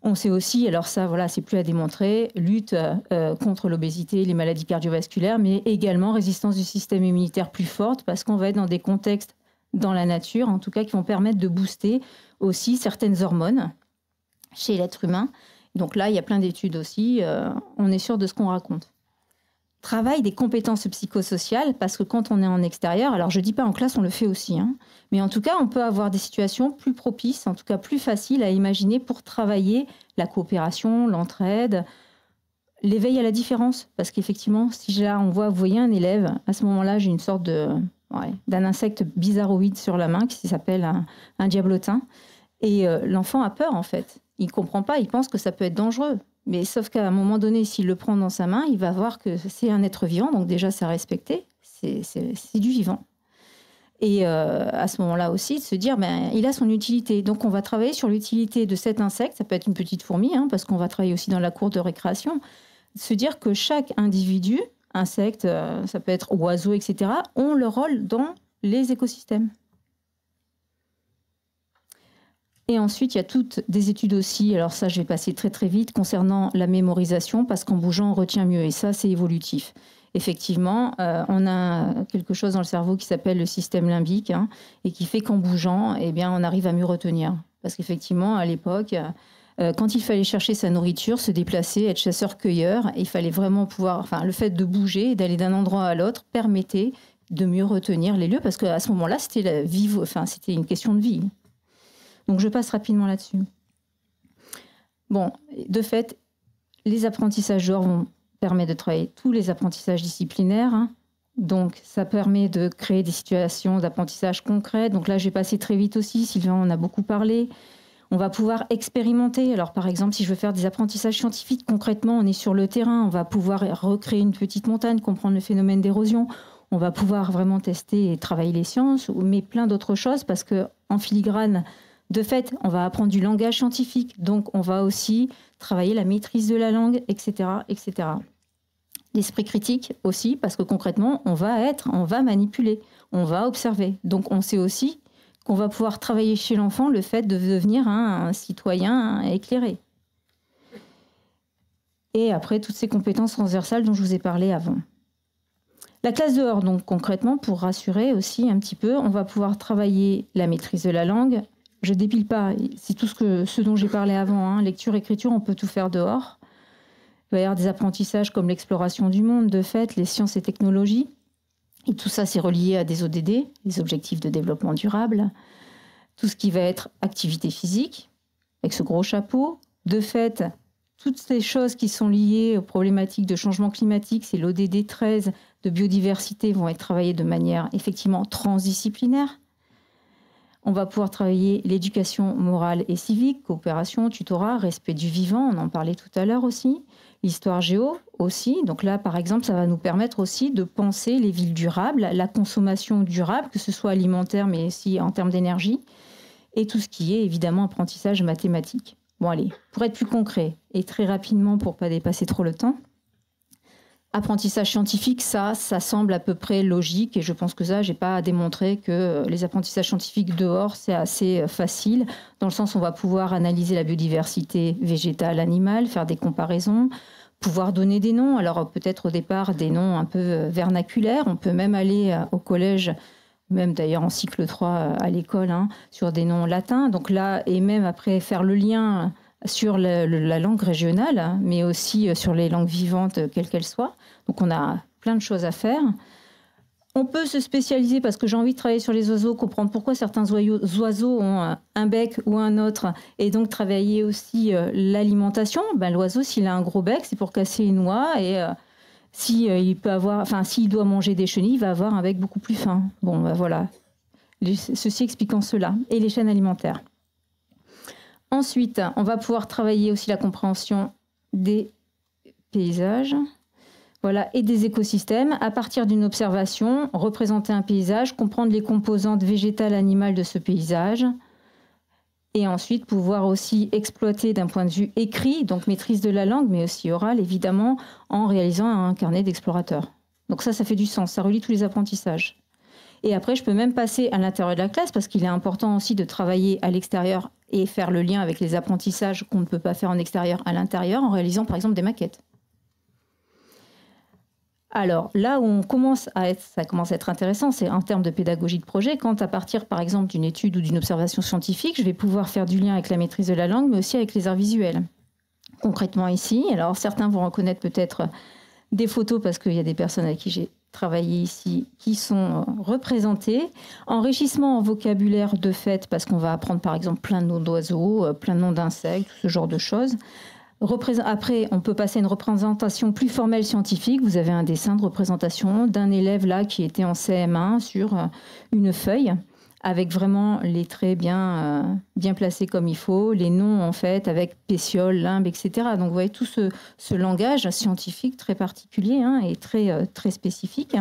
On sait aussi, alors ça, voilà, c'est plus à démontrer, lutte contre l'obésité, les maladies cardiovasculaires, mais également résistance du système immunitaire plus forte, parce qu'on va être dans des contextes dans la nature, en tout cas, qui vont permettre de booster aussi certaines hormones chez l'être humain. Donc là, il y a plein d'études aussi. On est sûr de ce qu'on raconte. Travail des compétences psychosociales, parce que quand on est en extérieur, alors je ne dis pas en classe, on le fait aussi, mais en tout cas, on peut avoir des situations plus propices, en tout cas plus faciles à imaginer pour travailler la coopération, l'entraide, l'éveil à la différence. Parce qu'effectivement, si là, vous voyez un élève, à ce moment-là, j'ai une sorte d'un insecte bizarroïde sur la main qui s'appelle un diablotin. Et l'enfant a peur, en fait. Il ne comprend pas, il pense que ça peut être dangereux. Mais sauf qu'à un moment donné, s'il le prend dans sa main, il va voir que c'est un être vivant, donc déjà c'est respecté, c'est du vivant. Et à ce moment-là aussi, de se dire, il a son utilité. Donc on va travailler sur l'utilité de cet insecte, ça peut être une petite fourmi, parce qu'on va travailler aussi dans la cour de récréation, se dire que chaque individu, insecte, ça peut être oiseau, etc., ont leur rôle dans les écosystèmes. Et ensuite, il y a toutes des études aussi, alors ça je vais passer très très vite, concernant la mémorisation, parce qu'en bougeant on retient mieux, et ça c'est évolutif. Effectivement, on a quelque chose dans le cerveau qui s'appelle le système limbique, et qui fait qu'en bougeant, on arrive à mieux retenir. Parce qu'effectivement, à l'époque, quand il fallait chercher sa nourriture, se déplacer, être chasseur-cueilleur, il fallait vraiment pouvoir, le fait de bouger et d'aller d'un endroit à l'autre permettait de mieux retenir les lieux, parce qu'à ce moment-là, c'était c'était une question de vie. Donc, je passe rapidement là-dessus. Bon, de fait, les apprentissages dehors vont permettre de travailler tous les apprentissages disciplinaires. Donc, ça permet de créer des situations d'apprentissage concrets. Donc là, je vais passer très vite aussi. Sylvain en a beaucoup parlé. On va pouvoir expérimenter. Alors, par exemple, si je veux faire des apprentissages scientifiques, concrètement, on est sur le terrain. On va pouvoir recréer une petite montagne, comprendre le phénomène d'érosion. On va pouvoir vraiment tester et travailler les sciences, mais plein d'autres choses, parce qu'en filigrane, de fait, on va apprendre du langage scientifique, donc on va aussi travailler la maîtrise de la langue, etc., etc. L'esprit critique aussi, parce que concrètement, on va manipuler, on va observer. Donc on sait aussi qu'on va pouvoir travailler chez l'enfant le fait de devenir un citoyen éclairé. Et après, toutes ces compétences transversales dont je vous ai parlé avant. La classe dehors, donc concrètement, pour rassurer aussi un petit peu, on va pouvoir travailler la maîtrise de la langue. Je ne dépile pas, c'est tout ce dont j'ai parlé avant. Lecture, écriture, on peut tout faire dehors. Il va y avoir des apprentissages comme l'exploration du monde, de fait, les sciences et technologies. Et tout ça, c'est relié à des ODD, les objectifs de développement durable. Tout ce qui va être activité physique, avec ce gros chapeau. De fait, toutes ces choses qui sont liées aux problématiques de changement climatique, c'est l'ODD 13 de biodiversité, vont être travaillées de manière effectivement transdisciplinaire. On va pouvoir travailler l'éducation morale et civique, coopération, tutorat, respect du vivant, on en parlait tout à l'heure aussi. L'histoire géo aussi. Donc là, par exemple, ça va nous permettre aussi de penser les villes durables, la consommation durable, que ce soit alimentaire, mais aussi en termes d'énergie, et tout ce qui est évidemment apprentissage mathématique. Bon, allez, pour être plus concret, et très rapidement pour ne pas dépasser trop le temps, apprentissage scientifique, ça semble à peu près logique, et je pense que ça, je n'ai pas à démontrer que les apprentissages scientifiques dehors, c'est assez facile, dans le sens où on va pouvoir analyser la biodiversité végétale, animale, faire des comparaisons, pouvoir donner des noms. Alors peut-être au départ des noms un peu vernaculaires, on peut même aller au collège même d'ailleurs en cycle 3 à l'école, hein, sur des noms latins. Donc là, et même après faire le lien sur la langue régionale, hein, mais aussi sur les langues vivantes, quelles qu'elles soient. Donc on a plein de choses à faire. On peut se spécialiser parce que j'ai envie de travailler sur les oiseaux, comprendre pourquoi certains oiseaux ont un bec ou un autre, et donc travailler aussi l'alimentation. L'oiseau, s'il a un gros bec, c'est pour casser une noix, et s'il doit manger des chenilles, il va avoir un bec beaucoup plus fin. Voilà. Ceci expliquant cela. Et les chaînes alimentaires. Ensuite, on va pouvoir travailler aussi la compréhension des paysages. Voilà, et des écosystèmes, à partir d'une observation, représenter un paysage, comprendre les composantes végétales, animales de ce paysage, et ensuite pouvoir aussi exploiter d'un point de vue écrit, donc maîtrise de la langue, mais aussi orale, évidemment, en réalisant un carnet d'explorateurs. Donc ça fait du sens, ça relie tous les apprentissages. Et après, je peux même passer à l'intérieur de la classe, parce qu'il est important aussi de travailler à l'extérieur et faire le lien avec les apprentissages qu'on ne peut pas faire en extérieur à l'intérieur, en réalisant par exemple des maquettes. Alors là où ça commence à être intéressant, c'est en termes de pédagogie de projet, quand à partir par exemple d'une étude ou d'une observation scientifique, je vais pouvoir faire du lien avec la maîtrise de la langue, mais aussi avec les arts visuels. Concrètement ici, alors certains vont reconnaître peut-être des photos parce qu'il y a des personnes avec qui j'ai travaillé ici qui sont représentées. Enrichissement en vocabulaire de fait, parce qu'on va apprendre par exemple plein de noms d'oiseaux, plein de noms d'insectes, ce genre de choses. Après, on peut passer à une représentation plus formelle scientifique. Vous avez un dessin de représentation d'un élève là qui était en CM1 sur une feuille avec vraiment les traits bien placés comme il faut, les noms en fait avec pétiole, limbe, etc. Donc vous voyez tout ce langage scientifique très particulier, hein, et très spécifique.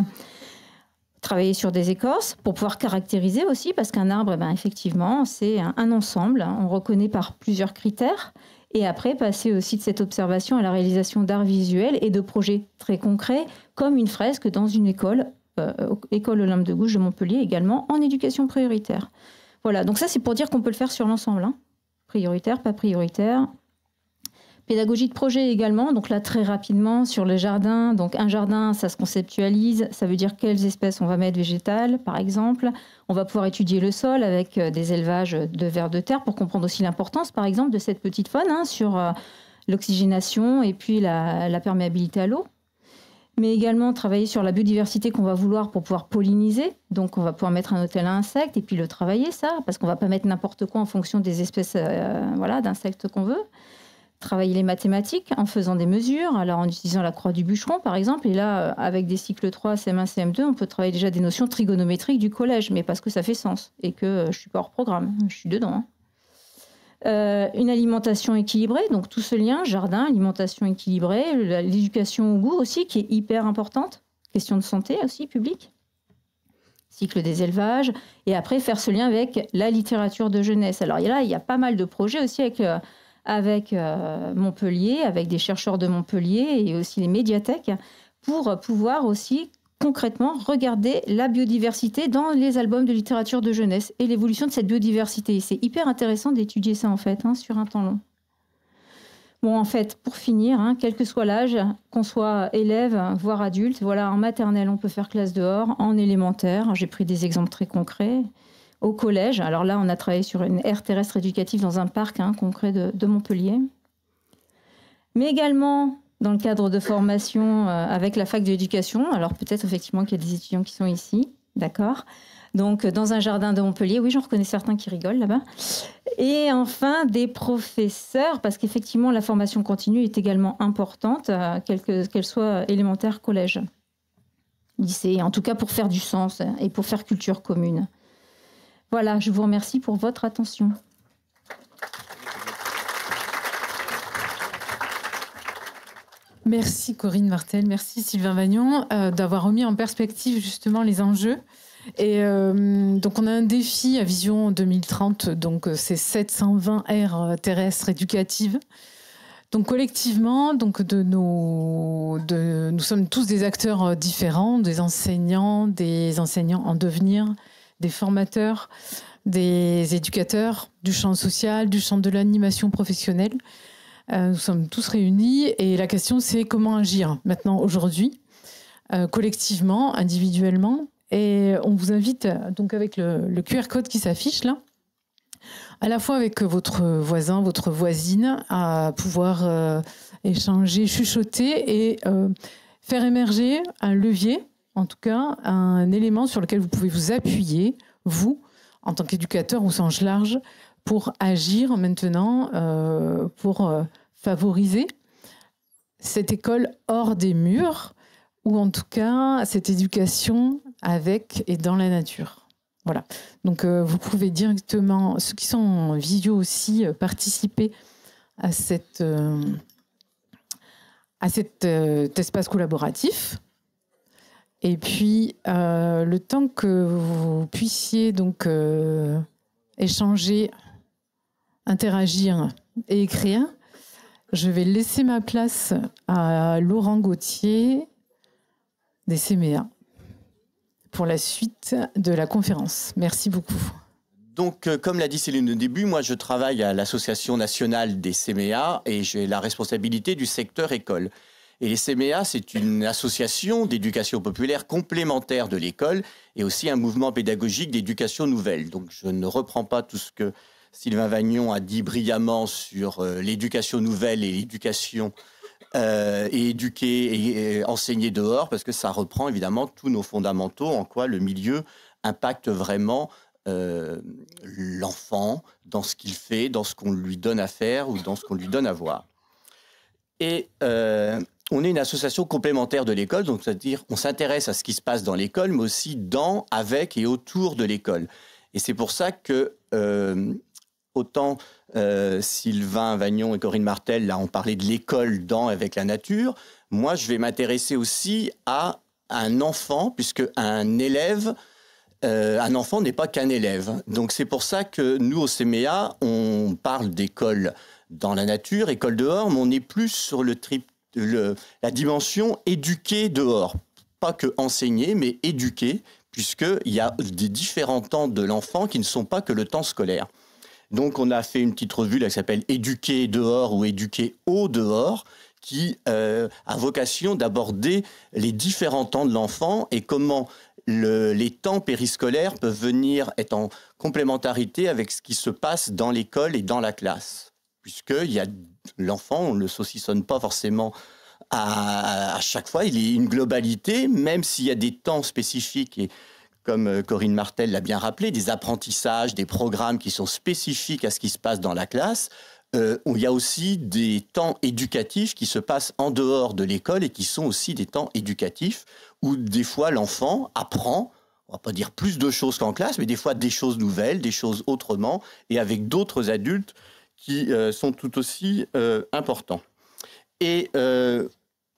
Travailler sur des écorces pour pouvoir caractériser aussi, parce qu'un arbre, effectivement, c'est un ensemble. On reconnaît par plusieurs critères. Et après, passer aussi de cette observation à la réalisation d'art visuel et de projets très concrets, comme une fresque dans une école, école Olympe de Gouges de Montpellier également, en éducation prioritaire. Voilà, donc ça c'est pour dire qu'on peut le faire sur l'ensemble, hein. Prioritaire, pas prioritaire. Pédagogie de projet également, donc là très rapidement sur les jardins. Donc un jardin, ça se conceptualise, ça veut dire quelles espèces on va mettre végétales, par exemple. On va pouvoir étudier le sol avec des élevages de vers de terre pour comprendre aussi l'importance, par exemple, de cette petite faune, hein, sur l'oxygénation et puis la perméabilité à l'eau. Mais également travailler sur la biodiversité qu'on va vouloir pour pouvoir polliniser. Donc on va pouvoir mettre un hôtel à insectes et puis le travailler, ça, parce qu'on ne va pas mettre n'importe quoi en fonction des espèces d'insectes qu'on veut. Travailler les mathématiques en faisant des mesures, alors en utilisant la croix du bûcheron par exemple, et là avec des cycles 3, CM1, CM2, on peut travailler déjà des notions trigonométriques du collège, mais parce que ça fait sens et que je ne suis pas hors programme, je suis dedans. Hein. Une alimentation équilibrée, donc tout ce lien, jardin, alimentation équilibrée, l'éducation au goût aussi qui est hyper importante, question de santé aussi publique, cycle des élevages, et après faire ce lien avec la littérature de jeunesse. Alors là, il y a pas mal de projets aussi avec Montpellier, avec des chercheurs de Montpellier et aussi les médiathèques, pour pouvoir aussi concrètement regarder la biodiversité dans les albums de littérature de jeunesse et l'évolution de cette biodiversité. C'est hyper intéressant d'étudier ça en fait, hein, sur un temps long. Bon, en fait, pour finir, hein, quel que soit l'âge, qu'on soit élève, voire adulte, voilà, en maternelle, on peut faire classe dehors, en élémentaire, j'ai pris des exemples très concrets. Au collège, alors là, on a travaillé sur une aire terrestre éducative dans un parc concret de Montpellier. Mais également dans le cadre de formation avec la fac de l'éducation. Alors peut-être effectivement qu'il y a des étudiants qui sont ici, d'accord. Donc dans un jardin de Montpellier, oui, j'en reconnais certains qui rigolent là-bas. Et enfin, des professeurs, parce qu'effectivement, la formation continue est également importante, qu'elle soit élémentaire, collège, lycée, en tout cas pour faire du sens et pour faire culture commune. Voilà, je vous remercie pour votre attention. Merci Corinne Martel, merci Sylvain Vagnon d'avoir remis en perspective justement les enjeux. Et donc on a un défi à Vision 2030, donc c'est 720 aires terrestres éducatives. Donc collectivement, donc nous sommes tous des acteurs différents, des enseignants en devenir, des formateurs, des éducateurs du champ social, du champ de l'animation professionnelle. Nous sommes tous réunis et la question c'est comment agir maintenant aujourd'hui, collectivement, individuellement Et on vous invite, donc avec le QR code qui s'affiche là, à la fois avec votre voisin, votre voisine, à pouvoir échanger, chuchoter et faire émerger un levier, en tout cas un élément sur lequel vous pouvez vous appuyer, vous, en tant qu'éducateur au sens large, pour agir maintenant, pour favoriser cette école hors des murs, ou en tout cas cette éducation avec et dans la nature. Voilà. Donc vous pouvez directement, ceux qui sont en visio aussi, participer à cet espace collaboratif. Et puis le temps que vous puissiez donc échanger, interagir et écrire, je vais laisser ma place à Laurent Gauthier des CMEA pour la suite de la conférence. Merci beaucoup. Donc, comme l'a dit Céline au début, moi je travaille à l'Association nationale des CMEA et j'ai la responsabilité du secteur école. Et les CMEA, c'est une association d'éducation populaire complémentaire de l'école et aussi un mouvement pédagogique d'éducation nouvelle. Donc, je ne reprends pas tout ce que Sylvain Vagnon a dit brillamment sur l'éducation nouvelle et l'éducation et éduquer et enseigner dehors, parce que ça reprend évidemment tous nos fondamentaux, en quoi le milieu impacte vraiment l'enfant dans ce qu'il fait, dans ce qu'on lui donne à faire ou dans ce qu'on lui donne à voir. Et on est une association complémentaire de l'école, donc c'est-à-dire on s'intéresse à ce qui se passe dans l'école, mais aussi dans, avec et autour de l'école. Et c'est pour ça que autant Sylvain Vagnon et Corinne Martel, là, ont parlé de l'école dans avec la nature. Moi, je vais m'intéresser aussi à un enfant, puisque un élève, un enfant n'est pas qu'un élève. Donc, c'est pour ça que nous, au CMEA, on parle d'école dans la nature, école dehors, mais on est plus sur la dimension éduquer dehors. Pas que enseigner, mais éduquer, puisqu'il y a des différents temps de l'enfant qui ne sont pas que le temps scolaire. Donc, on a fait une petite revue là, qui s'appelle « Éduquer dehors » ou « Éduquer au dehors » qui a vocation d'aborder les différents temps de l'enfant et comment les temps périscolaires peuvent venir être en complémentarité avec ce qui se passe dans l'école et dans la classe. Puisque l'enfant, on ne le saucissonne pas forcément à chaque fois, il y a une globalité, même s'il y a des temps spécifiques et comme Corinne Martel l'a bien rappelé, des apprentissages, des programmes qui sont spécifiques à ce qui se passe dans la classe. Il y a aussi des temps éducatifs qui se passent en dehors de l'école et qui sont aussi des temps éducatifs où des fois l'enfant apprend, on va pas dire plus de choses qu'en classe, mais des fois des choses nouvelles, des choses autrement et avec d'autres adultes qui sont tout aussi importants. Et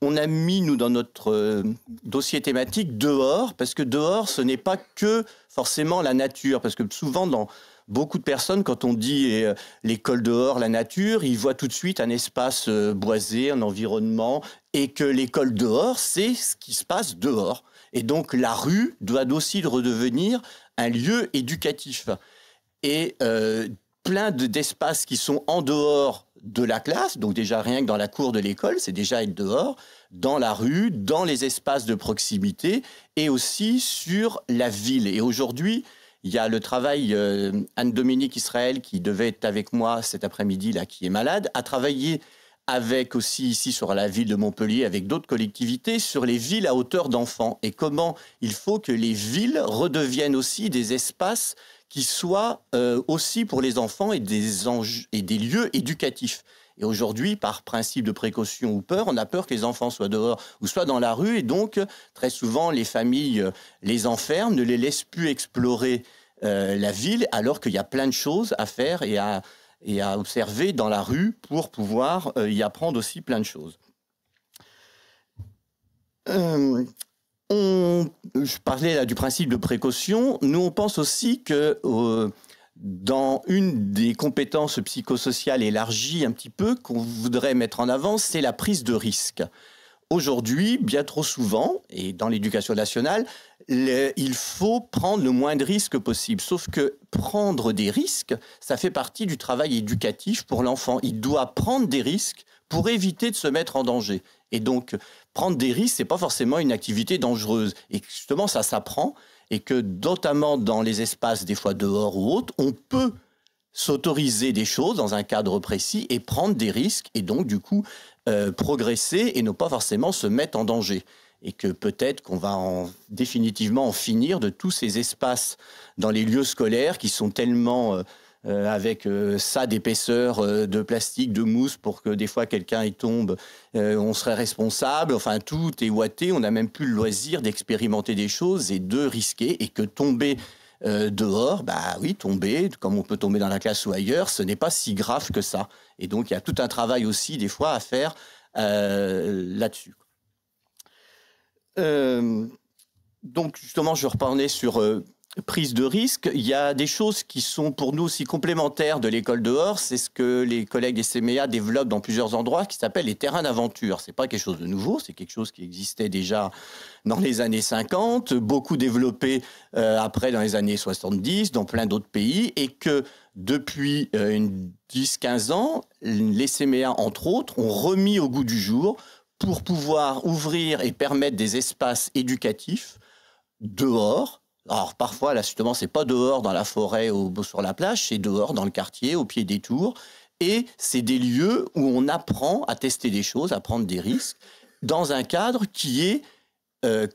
on a mis, nous, dans notre dossier thématique, dehors, parce que dehors, ce n'est pas que forcément la nature. Parce que souvent, dans beaucoup de personnes, quand on dit l'école dehors, la nature, ils voient tout de suite un espace boisé, un environnement, et que l'école dehors, c'est ce qui se passe dehors. Et donc, la rue doit aussi redevenir un lieu éducatif. Et plein d'espaces qui sont en dehors de la classe, donc déjà rien que dans la cour de l'école, c'est déjà être dehors, dans la rue, dans les espaces de proximité et aussi sur la ville. Et aujourd'hui, il y a le travail, Anne-Dominique Israël, qui devait être avec moi cet après-midi, là, qui est malade, a travaillé avec aussi ici sur la ville de Montpellier, avec d'autres collectivités, sur les villes à hauteur d'enfants et comment il faut que les villes redeviennent aussi des espaces qui soient aussi pour les enfants et des lieux éducatifs. Et aujourd'hui, par principe de précaution ou peur, on a peur que les enfants soient dehors ou soient dans la rue. Et donc, très souvent, les familles les enferment, ne les laissent plus explorer la ville, alors qu'il y a plein de choses à faire et à observer dans la rue pour pouvoir y apprendre aussi plein de choses. Je parlais là du principe de précaution. Nous, on pense aussi que dans une des compétences psychosociales élargies un petit peu qu'on voudrait mettre en avant, c'est la prise de risque. Aujourd'hui, bien trop souvent, et dans l'éducation nationale, il faut prendre le moins de risques possible. Sauf que prendre des risques, ça fait partie du travail éducatif pour l'enfant. Il doit prendre des risques pour éviter de se mettre en danger. Et donc, prendre des risques, c'est pas forcément une activité dangereuse. Et justement, ça s'apprend, et que notamment dans les espaces, des fois dehors ou autres, on peut s'autoriser des choses dans un cadre précis et prendre des risques, et donc du coup progresser et ne pas forcément se mettre en danger. Et que peut-être qu'on va définitivement en finir de tous ces espaces dans les lieux scolaires qui sont tellement avec ça d'épaisseur de plastique, de mousse pour que des fois quelqu'un y tombe, on serait responsable. Enfin, tout est ouaté. On n'a même plus le loisir d'expérimenter des choses et de risquer. Et que tomber dehors, bah oui, tomber, comme on peut tomber dans la classe ou ailleurs, ce n'est pas si grave que ça. Et donc, il y a tout un travail aussi, des fois, à faire là-dessus. Donc, justement, je reparlais sur prise de risque. Il y a des choses qui sont pour nous aussi complémentaires de l'école dehors. C'est ce que les collègues des CMEA développent dans plusieurs endroits, qui s'appelle les terrains d'aventure. C'est pas quelque chose de nouveau, c'est quelque chose qui existait déjà dans les années 50, beaucoup développé après dans les années 70, dans plein d'autres pays, et que depuis 10-15 ans, les CMEA, entre autres, ont remis au goût du jour pour pouvoir ouvrir et permettre des espaces éducatifs dehors. Alors parfois, là, justement, c'est pas dehors dans la forêt ou sur la plage, c'est dehors dans le quartier, au pied des tours. Et c'est des lieux où on apprend à tester des choses, à prendre des risques, dans un cadre qui est, on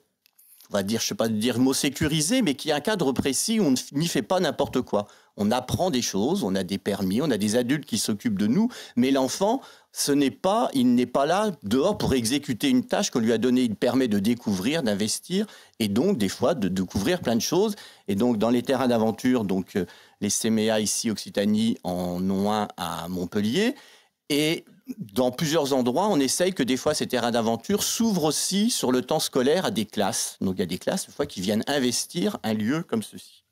va dire, je sais pas dire mot sécurisé, mais qui est un cadre précis où on n'y fait pas n'importe quoi. On apprend des choses, on a des permis, on a des adultes qui s'occupent de nous, mais l'enfant, il n'est pas là dehors pour exécuter une tâche qu'on lui a donnée. Il permet de découvrir, d'investir, et donc des fois de découvrir plein de choses. Et donc dans les terrains d'aventure, donc les CMEA ici Occitanie en ont un à Montpellier, et dans plusieurs endroits, on essaye que des fois ces terrains d'aventure s'ouvrent aussi sur le temps scolaire à des classes. Donc il y a des classes des fois qui viennent investir un lieu comme ceci.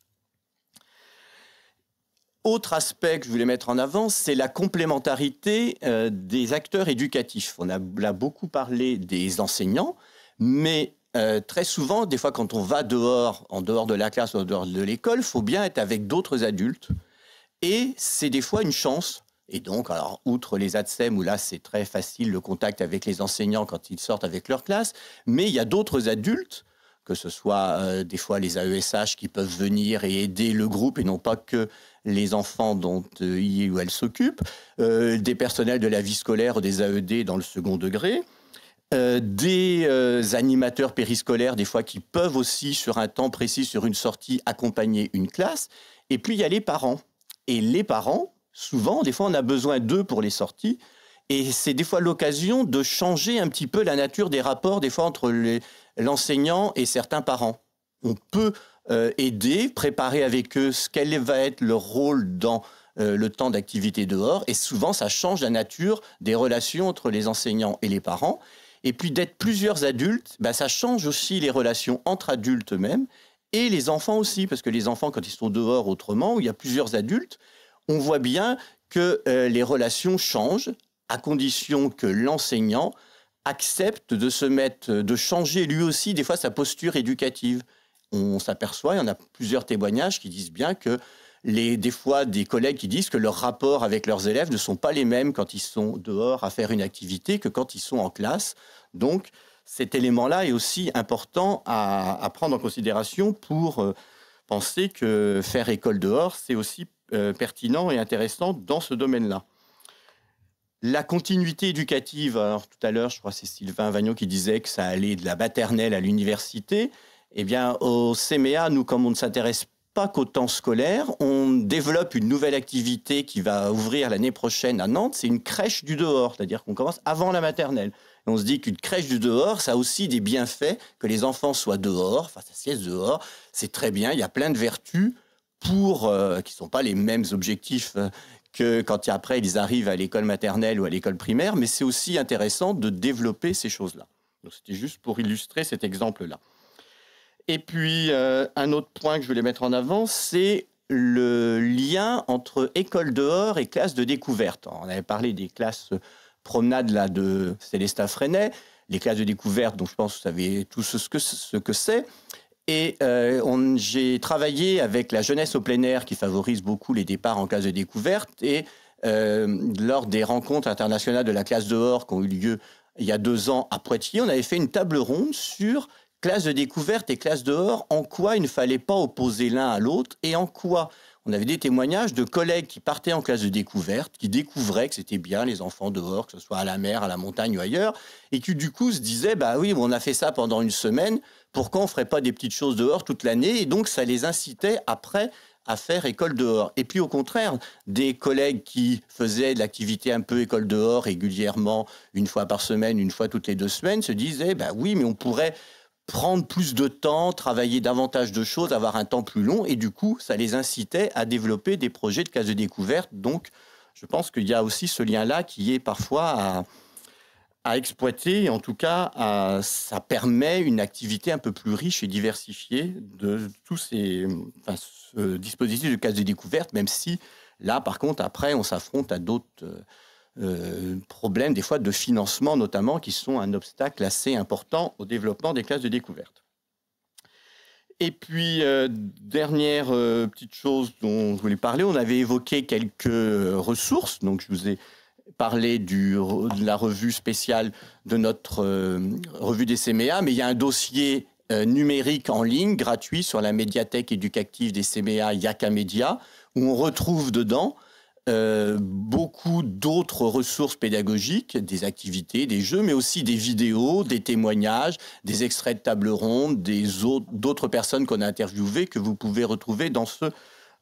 Autre aspect que je voulais mettre en avant, c'est la complémentarité des acteurs éducatifs. On a beaucoup parlé des enseignants, mais très souvent, des fois quand on va dehors, en dehors de la classe ou en dehors de l'école, il faut bien être avec d'autres adultes. Et c'est des fois une chance. Et donc, alors, outre les ATSEM, où là, c'est très facile le contact avec les enseignants quand ils sortent avec leur classe, mais il y a d'autres adultes, que ce soit des fois les AESH qui peuvent venir et aider le groupe et non pas que les enfants dont il ou elle s'occupent, des personnels de la vie scolaire, des AED dans le second degré, des animateurs périscolaires des fois qui peuvent aussi sur un temps précis, sur une sortie, accompagner une classe. Et puis il y a les parents. Et les parents, souvent, des fois on a besoin d'eux pour les sorties. Et c'est des fois l'occasion de changer un petit peu la nature des rapports, des fois entre l'enseignant et certains parents. On peut aider, préparer avec eux quel va être leur rôle dans le temps d'activité dehors. Et souvent, ça change la nature des relations entre les enseignants et les parents. Et puis d'être plusieurs adultes, ça change aussi les relations entre adultes eux-mêmes et les enfants aussi. Parce que les enfants, quand ils sont dehors autrement, où il y a plusieurs adultes, on voit bien que les relations changent à condition que l'enseignant accepte de changer lui aussi des fois sa posture éducative. On s'aperçoit, il y en a plusieurs témoignages qui disent bien que des fois des collègues qui disent que leurs rapports avec leurs élèves ne sont pas les mêmes quand ils sont dehors à faire une activité que quand ils sont en classe. Donc cet élément-là est aussi important à prendre en considération pour penser que faire école dehors, c'est aussi pertinent et intéressant dans ce domaine-là. La continuité éducative, alors tout à l'heure, je crois que c'est Sylvain Vagnon qui disait que ça allait de la maternelle à l'université. Eh bien, au CMEA, nous, comme on ne s'intéresse pas qu'au temps scolaire, on développe une nouvelle activité qui va ouvrir l'année prochaine à Nantes. C'est une crèche du dehors, c'est-à-dire qu'on commence avant la maternelle. Et on se dit qu'une crèche du dehors, ça a aussi des bienfaits, que les enfants soient dehors, enfin, ça sieste dehors, c'est très bien, il y a plein de vertus qui ne sont pas les mêmes objectifs que quand après ils arrivent à l'école maternelle ou à l'école primaire, mais c'est aussi intéressant de développer ces choses-là. Donc c'était juste pour illustrer cet exemple-là. Et puis un autre point que je voulais mettre en avant, c'est le lien entre école dehors et classe de découverte. Alors, on avait parlé des classes promenade là, de Célestin Freinet, les classes de découverte, donc je pense que vous savez tous ce que c'est. Et j'ai travaillé avec la jeunesse au plein air qui favorise beaucoup les départs en classe de découverte et lors des rencontres internationales de la classe dehors qui ont eu lieu il y a 2 ans à Poitiers, on avait fait une table ronde sur classe de découverte et classe dehors, en quoi il ne fallait pas opposer l'un à l'autre et en quoi on avait des témoignages de collègues qui partaient en classe de découverte, qui découvraient que c'était bien les enfants dehors, que ce soit à la mer, à la montagne ou ailleurs, et qui du coup se disaient, bah oui, on a fait ça pendant une semaine, pourquoi on ne ferait pas des petites choses dehors toute l'année? Et donc ça les incitait après à faire école dehors. Et puis au contraire, des collègues qui faisaient de l'activité un peu école dehors régulièrement, une fois par semaine, une fois toutes les 2 semaines, se disaient, bah oui, mais on pourrait prendre plus de temps, travailler davantage de choses, avoir un temps plus long, et du coup, ça les incitait à développer des projets de classe de découverte. Donc, je pense qu'il y a aussi ce lien-là qui est parfois à exploiter. En tout cas, ça permet une activité un peu plus riche et diversifiée de tous ce dispositif de classe de découverte, même si là, par contre, après, on s'affronte à d'autres problèmes, des fois de financement notamment, qui sont un obstacle assez important au développement des classes de découverte. Et puis, dernière petite chose dont je voulais parler, on avait évoqué quelques ressources. Donc, je vous ai parlé de la revue spéciale de notre revue des CMEA, mais il y a un dossier numérique en ligne, gratuit, sur la médiathèque éducative des CMEA Yaka Media, où on retrouve dedans beaucoup d'autres ressources pédagogiques, des activités, des jeux, mais aussi des vidéos, des témoignages, des extraits de tables rondes, d'autres personnes qu'on a interviewées que vous pouvez retrouver dans ce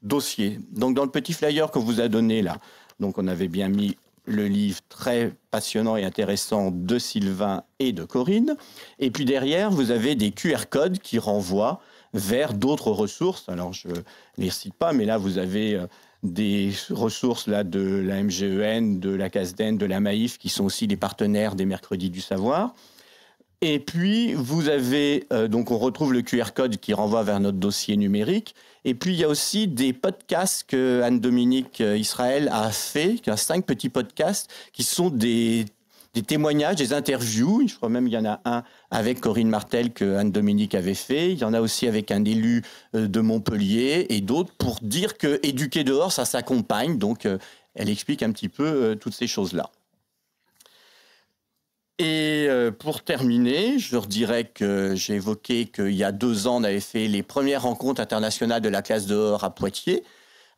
dossier. Donc dans le petit flyer qu'on vous a donné là, donc on avait bien mis le livre très passionnant et intéressant de Sylvain et de Corinne. Et puis derrière, vous avez des QR codes qui renvoient vers d'autres ressources. Alors je ne les cite pas, mais là vous avez des ressources là, de la MGEN, de la CASDEN, de la Maïf, qui sont aussi des partenaires des Mercredis du Savoir. Et puis, vous avez, donc on retrouve le QR code qui renvoie vers notre dossier numérique. Et puis, il y a aussi des podcasts que Anne-Dominique Israël a fait, 5 petits podcasts, qui sont des témoignages, des interviews. Je crois même qu'il y en a un avec Corinne Martel que Anne-Dominique avait fait. Il y en a aussi avec un élu de Montpellier et d'autres pour dire que éduquer dehors, ça s'accompagne. Donc, elle explique un petit peu toutes ces choses-là. Et pour terminer, je redirais que j'ai évoqué qu'il y a 2 ans, on avait fait les premières rencontres internationales de la classe dehors à Poitiers,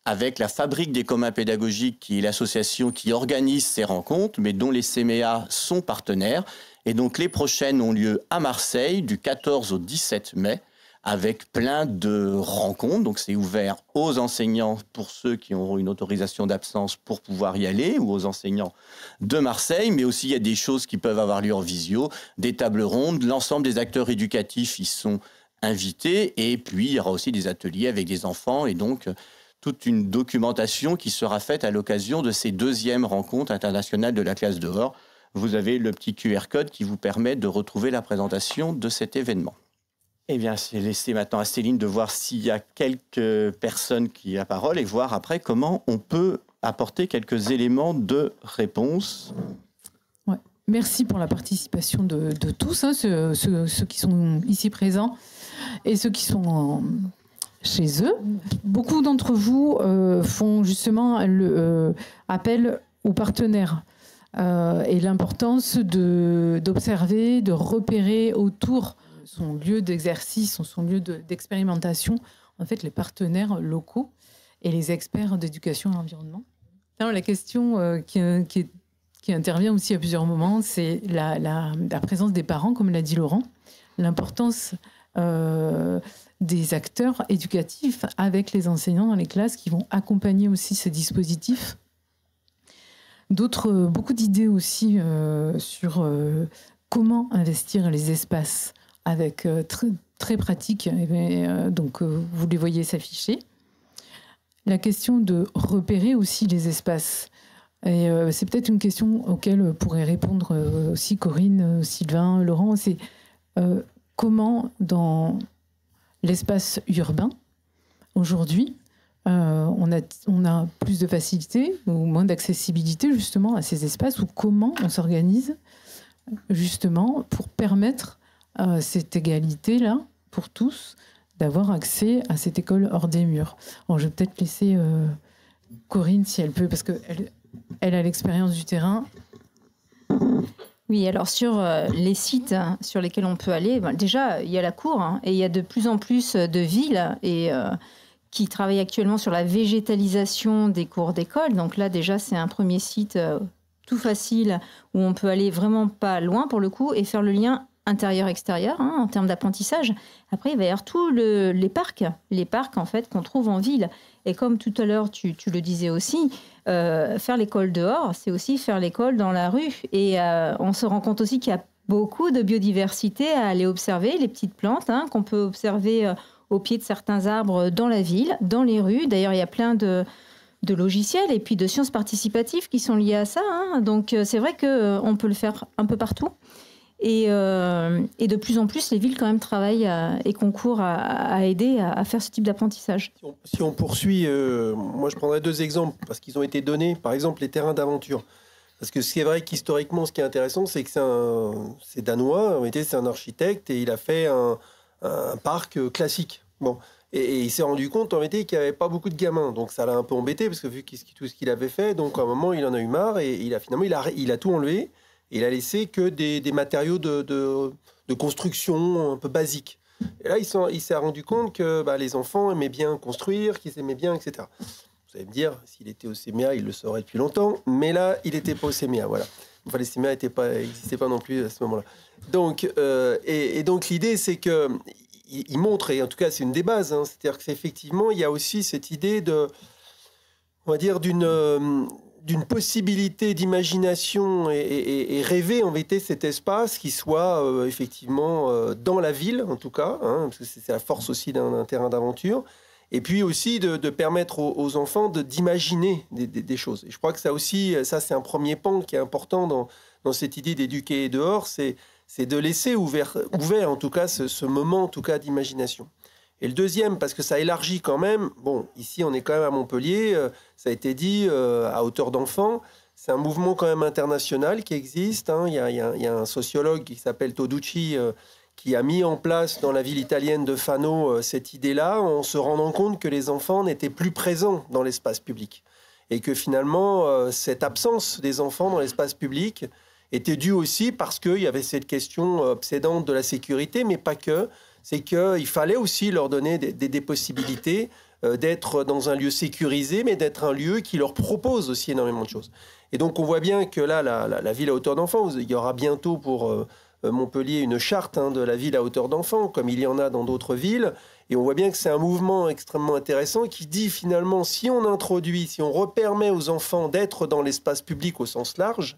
avec la Fabrique des communs pédagogiques, qui est l'association qui organise ces rencontres, mais dont les CMEA sont partenaires. Et donc les prochaines ont lieu à Marseille, du 14 au 17 mai, avec plein de rencontres. Donc c'est ouvert aux enseignants, pour ceux qui auront une autorisation d'absence pour pouvoir y aller, ou aux enseignants de Marseille, mais aussi il y a des choses qui peuvent avoir lieu en visio, des tables rondes, l'ensemble des acteurs éducatifs y sont invités, et puis il y aura aussi des ateliers avec des enfants, et donc toute une documentation qui sera faite à l'occasion de ces 2e rencontres internationales de la classe dehors. Vous avez le petit QR code qui vous permet de retrouver la présentation de cet événement. Eh bien, c'est laissé maintenant à Céline de voir s'il y a quelques personnes qui ont la parole et voir après comment on peut apporter quelques éléments de réponse. Ouais. Merci pour la participation de tous, hein, ceux qui sont ici présents et ceux qui sont chez eux. Beaucoup d'entre vous font justement appel aux partenaires et l'importance d'observer, de repérer autour son lieu d'exercice, son lieu d'expérimentation, en fait, les partenaires locaux et les experts d'éducation et environnement. Alors, la question qui intervient aussi à plusieurs moments, c'est la présence des parents, comme l'a dit Laurent, l'importance des acteurs éducatifs avec les enseignants dans les classes qui vont accompagner aussi ces dispositifs. Beaucoup d'idées aussi sur comment investir les espaces avec très pratique. Donc, vous les voyez s'afficher. La question de repérer aussi les espaces. Et c'est peut-être une question auquel pourraient répondre aussi Corinne, Sylvain, Laurent. C'est comment, dans l'espace urbain, aujourd'hui, on a plus de facilité ou moins d'accessibilité justement à ces espaces, ou comment on s'organise justement pour permettre cette égalité-là pour tous, d'avoir accès à cette école hors des murs. Bon, je vais peut-être laisser Corinne, si elle peut, parce qu'elle elle a l'expérience du terrain. Oui, alors sur les sites sur lesquels on peut aller, déjà, il y a la cour et il y a de plus en plus de villes qui travaillent actuellement sur la végétalisation des cours d'école. Donc là, déjà, c'est un premier site tout facile où on peut aller vraiment pas loin pour le coup et faire le lien intérieur-extérieur en termes d'apprentissage. Après, il va y avoir tous les parcs en fait qu'on trouve en ville. Et comme tout à l'heure, tu le disais aussi, faire l'école dehors, c'est aussi faire l'école dans la rue. Et on se rend compte aussi qu'il y a beaucoup de biodiversité à aller observer, les petites plantes qu'on peut observer au pied de certains arbres dans la ville, dans les rues. D'ailleurs, il y a plein de logiciels et puis de sciences participatives qui sont liées à ça. Donc, c'est vrai qu'on peut le faire un peu partout. Et de plus en plus, les villes quand même travaillent et concourent à aider à faire ce type d'apprentissage. Si on poursuit, moi je prendrais 2 exemples parce qu'ils ont été donnés. Par exemple, les terrains d'aventure. Parce que c'est vrai qu'historiquement, ce qui est intéressant, c'est que c'est danois. En réalité, c'est un architecte et il a fait un parc classique. Bon. Et il s'est rendu compte en réalité qu'il n'y avait pas beaucoup de gamins. Donc ça l'a un peu embêté parce que vu tout ce qu'il avait fait, donc à un moment, il en a eu marre et il a tout enlevé. Et il a laissé que des matériaux de construction un peu basiques. Et là, il s'est rendu compte que les enfants aimaient bien construire, qu'ils aimaient bien, etc. Vous allez me dire, s'il était au CMA, il le saurait depuis longtemps. Mais là, il n'était pas au CMA, voilà. Enfin, les CMA n'existaient pas non plus à ce moment-là. Donc, donc l'idée, c'est qu'il montre, et en tout cas, c'est une des bases, c'est-à-dire qu'effectivement, il y a aussi cette idée on va dire, d'une possibilité d'imagination et rêver en vérité cet espace qui soit effectivement dans la ville en tout cas, parce que c'est la force aussi d'un terrain d'aventure, et puis aussi de permettre aux enfants d'imaginer des choses. Et je crois que ça aussi, c'est un premier pan qui est important dans cette idée d'éduquer dehors, c'est de laisser ouvert en tout cas ce moment en tout cas d'imagination. Et le deuxième, parce que ça élargit quand même, bon, ici on est quand même à Montpellier, ça a été dit, à hauteur d'enfant, c'est un mouvement quand même international qui existe. Il y a un sociologue qui s'appelle Toducci qui a mis en place dans la ville italienne de Fano cette idée-là, en se rendant compte que les enfants n'étaient plus présents dans l'espace public. Et que finalement, cette absence des enfants dans l'espace public était due aussi parce qu'il y avait cette question obsédante de la sécurité, mais pas que. C'est qu'il fallait aussi leur donner des possibilités d'être dans un lieu sécurisé, mais d'être un lieu qui leur propose aussi énormément de choses. Et donc, on voit bien que là, la ville à hauteur d'enfant, il y aura bientôt pour Montpellier une charte de la ville à hauteur d'enfant, comme il y en a dans d'autres villes. Et on voit bien que c'est un mouvement extrêmement intéressant qui dit finalement, si on repermet aux enfants d'être dans l'espace public au sens large,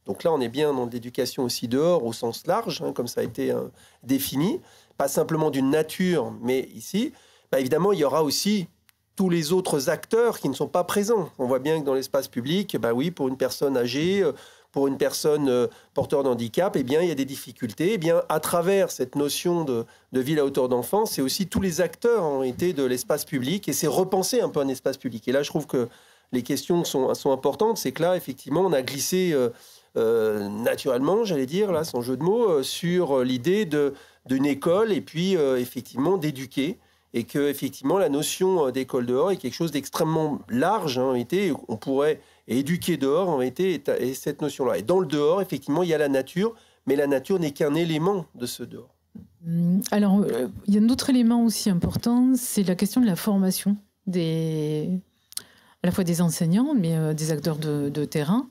donc là, on est bien dans l'éducation aussi dehors au sens large, comme ça a été défini, pas simplement d'une nature, mais ici, évidemment, il y aura aussi tous les autres acteurs qui ne sont pas présents. On voit bien que dans l'espace public, oui, pour une personne âgée, pour une personne porteur de handicap, il y a des difficultés. À travers cette notion de ville à hauteur d'enfant, c'est aussi tous les acteurs en réalité de l'espace public et c'est repenser un peu un espace public. Et là, je trouve que les questions sont importantes. C'est que là, effectivement, on a glissé naturellement, j'allais dire, là, sans jeu de mots, sur l'idée d'une école et puis effectivement d'éduquer, et que effectivement la notion d'école dehors est quelque chose d'extrêmement large en réalité. On pourrait éduquer dehors en réalité et cette notion-là. Et dans le dehors, effectivement, il y a la nature, mais la nature n'est qu'un élément de ce dehors. Alors, il y a un autre élément aussi important, c'est la question de la formation à la fois des enseignants, mais des acteurs de terrain.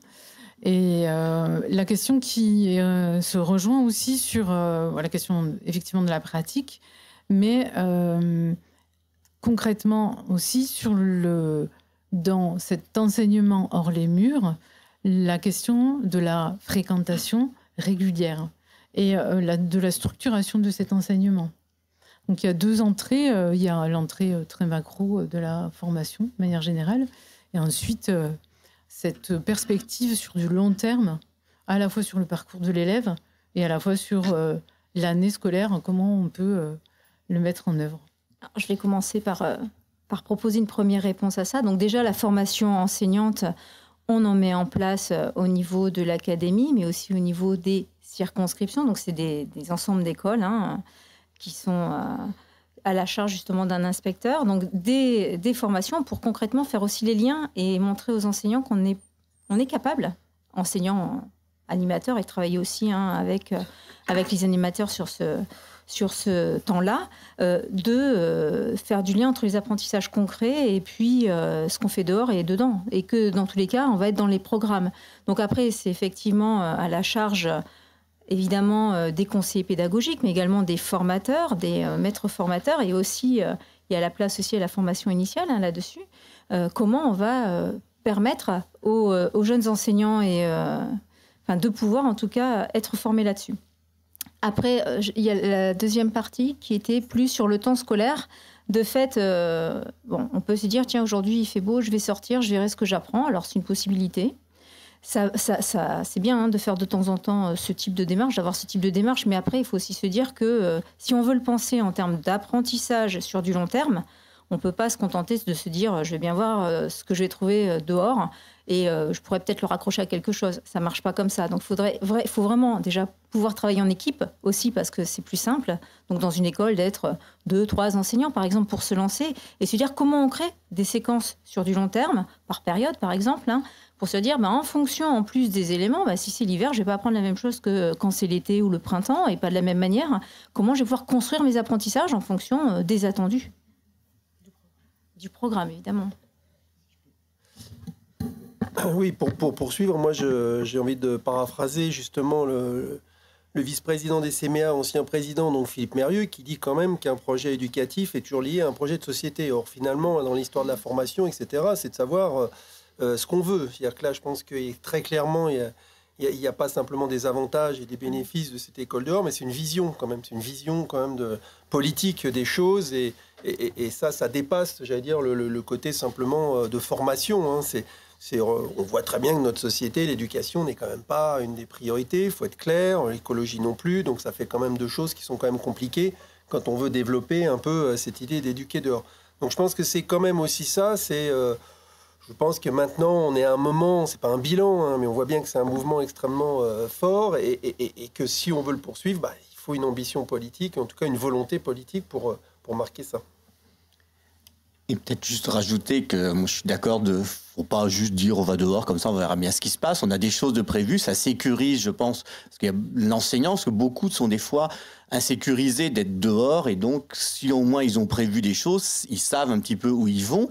Et la question qui se rejoint aussi sur la question effectivement de la pratique, mais concrètement aussi dans cet enseignement hors les murs, la question de la fréquentation régulière et de la structuration de cet enseignement. Donc il y a 2 entrées. Il y a l'entrée très macro de la formation de manière générale, et ensuite cette perspective sur du long terme, à la fois sur le parcours de l'élève et à la fois sur l'année scolaire, comment on peut le mettre en œuvre. Alors, je vais commencer par proposer une première réponse à ça. Donc déjà, la formation enseignante, on en met en place au niveau de l'académie, mais aussi au niveau des circonscriptions. Donc c'est des ensembles d'écoles qui sont à la charge justement d'un inspecteur. Donc des formations pour concrètement faire aussi les liens et montrer aux enseignants qu'on n'est on est capable, enseignants, animateurs, et travailler aussi avec les animateurs sur ce temps-là, de faire du lien entre les apprentissages concrets et puis ce qu'on fait dehors et dedans. Et que dans tous les cas, on va être dans les programmes. Donc après, c'est effectivement à la charge, évidemment, des conseillers pédagogiques, mais également des formateurs, des maîtres formateurs. Et aussi, il y a la place aussi à la formation initiale là-dessus. Comment on va permettre aux jeunes enseignants de pouvoir, en tout cas, être formés là-dessus. Après, il y a la deuxième partie qui était plus sur le temps scolaire. De fait, on peut se dire, tiens, aujourd'hui, il fait beau, je vais sortir, je verrai ce que j'apprends. Alors, c'est une possibilité. Ça, c'est bien de faire de temps en temps ce type de démarche, d'avoir ce type de démarche. Mais après, il faut aussi se dire que si on veut le penser en termes d'apprentissage sur du long terme, on ne peut pas se contenter de se dire, je vais bien voir ce que je vais trouver dehors et je pourrais peut-être le raccrocher à quelque chose. Ça ne marche pas comme ça. Donc, il faut vraiment déjà pouvoir travailler en équipe aussi parce que c'est plus simple. Donc, dans une école, d'être 2, 3 enseignants, par exemple, pour se lancer et se dire comment on crée des séquences sur du long terme, par période, par exemple, pour se dire, en fonction, en plus des éléments, si c'est l'hiver, je ne vais pas apprendre la même chose que quand c'est l'été ou le printemps et pas de la même manière. Comment je vais pouvoir construire mes apprentissages en fonction des attendus du programme, évidemment. Oui, pour poursuivre, moi j'ai envie de paraphraser justement le vice-président des CMA, ancien président, donc Philippe Mérieux, qui dit quand même qu'un projet éducatif est toujours lié à un projet de société. Or, finalement, dans l'histoire de la formation, etc., c'est de savoir ce qu'on veut. C'est-à-dire que là, je pense que très clairement, il n'y a pas simplement des avantages et des bénéfices de cette école dehors, mais c'est une vision quand même. C'est une vision quand même de politique des choses et ça dépasse, j'allais dire, le côté simplement de formation. On voit très bien que notre société, l'éducation n'est quand même pas une des priorités. Il faut être clair, l'écologie non plus. Donc ça fait quand même deux choses qui sont quand même compliquées quand on veut développer un peu cette idée d'éduquer dehors. Donc je pense que c'est quand même aussi ça. Je pense que maintenant, on est à un moment, c'est pas un bilan, mais on voit bien que c'est un mouvement extrêmement fort et que si on veut le poursuivre, il faut une ambition politique, en tout cas une volonté politique pour marquer ça. Et peut-être juste rajouter que moi je suis d'accord, faut pas juste dire on va dehors comme ça on verra bien ce qui se passe. On a des choses de prévues, ça sécurise, je pense, parce qu'il y a l'enseignant, parce que beaucoup sont des fois insécurisés d'être dehors et donc si au moins ils ont prévu des choses, ils savent un petit peu où ils vont.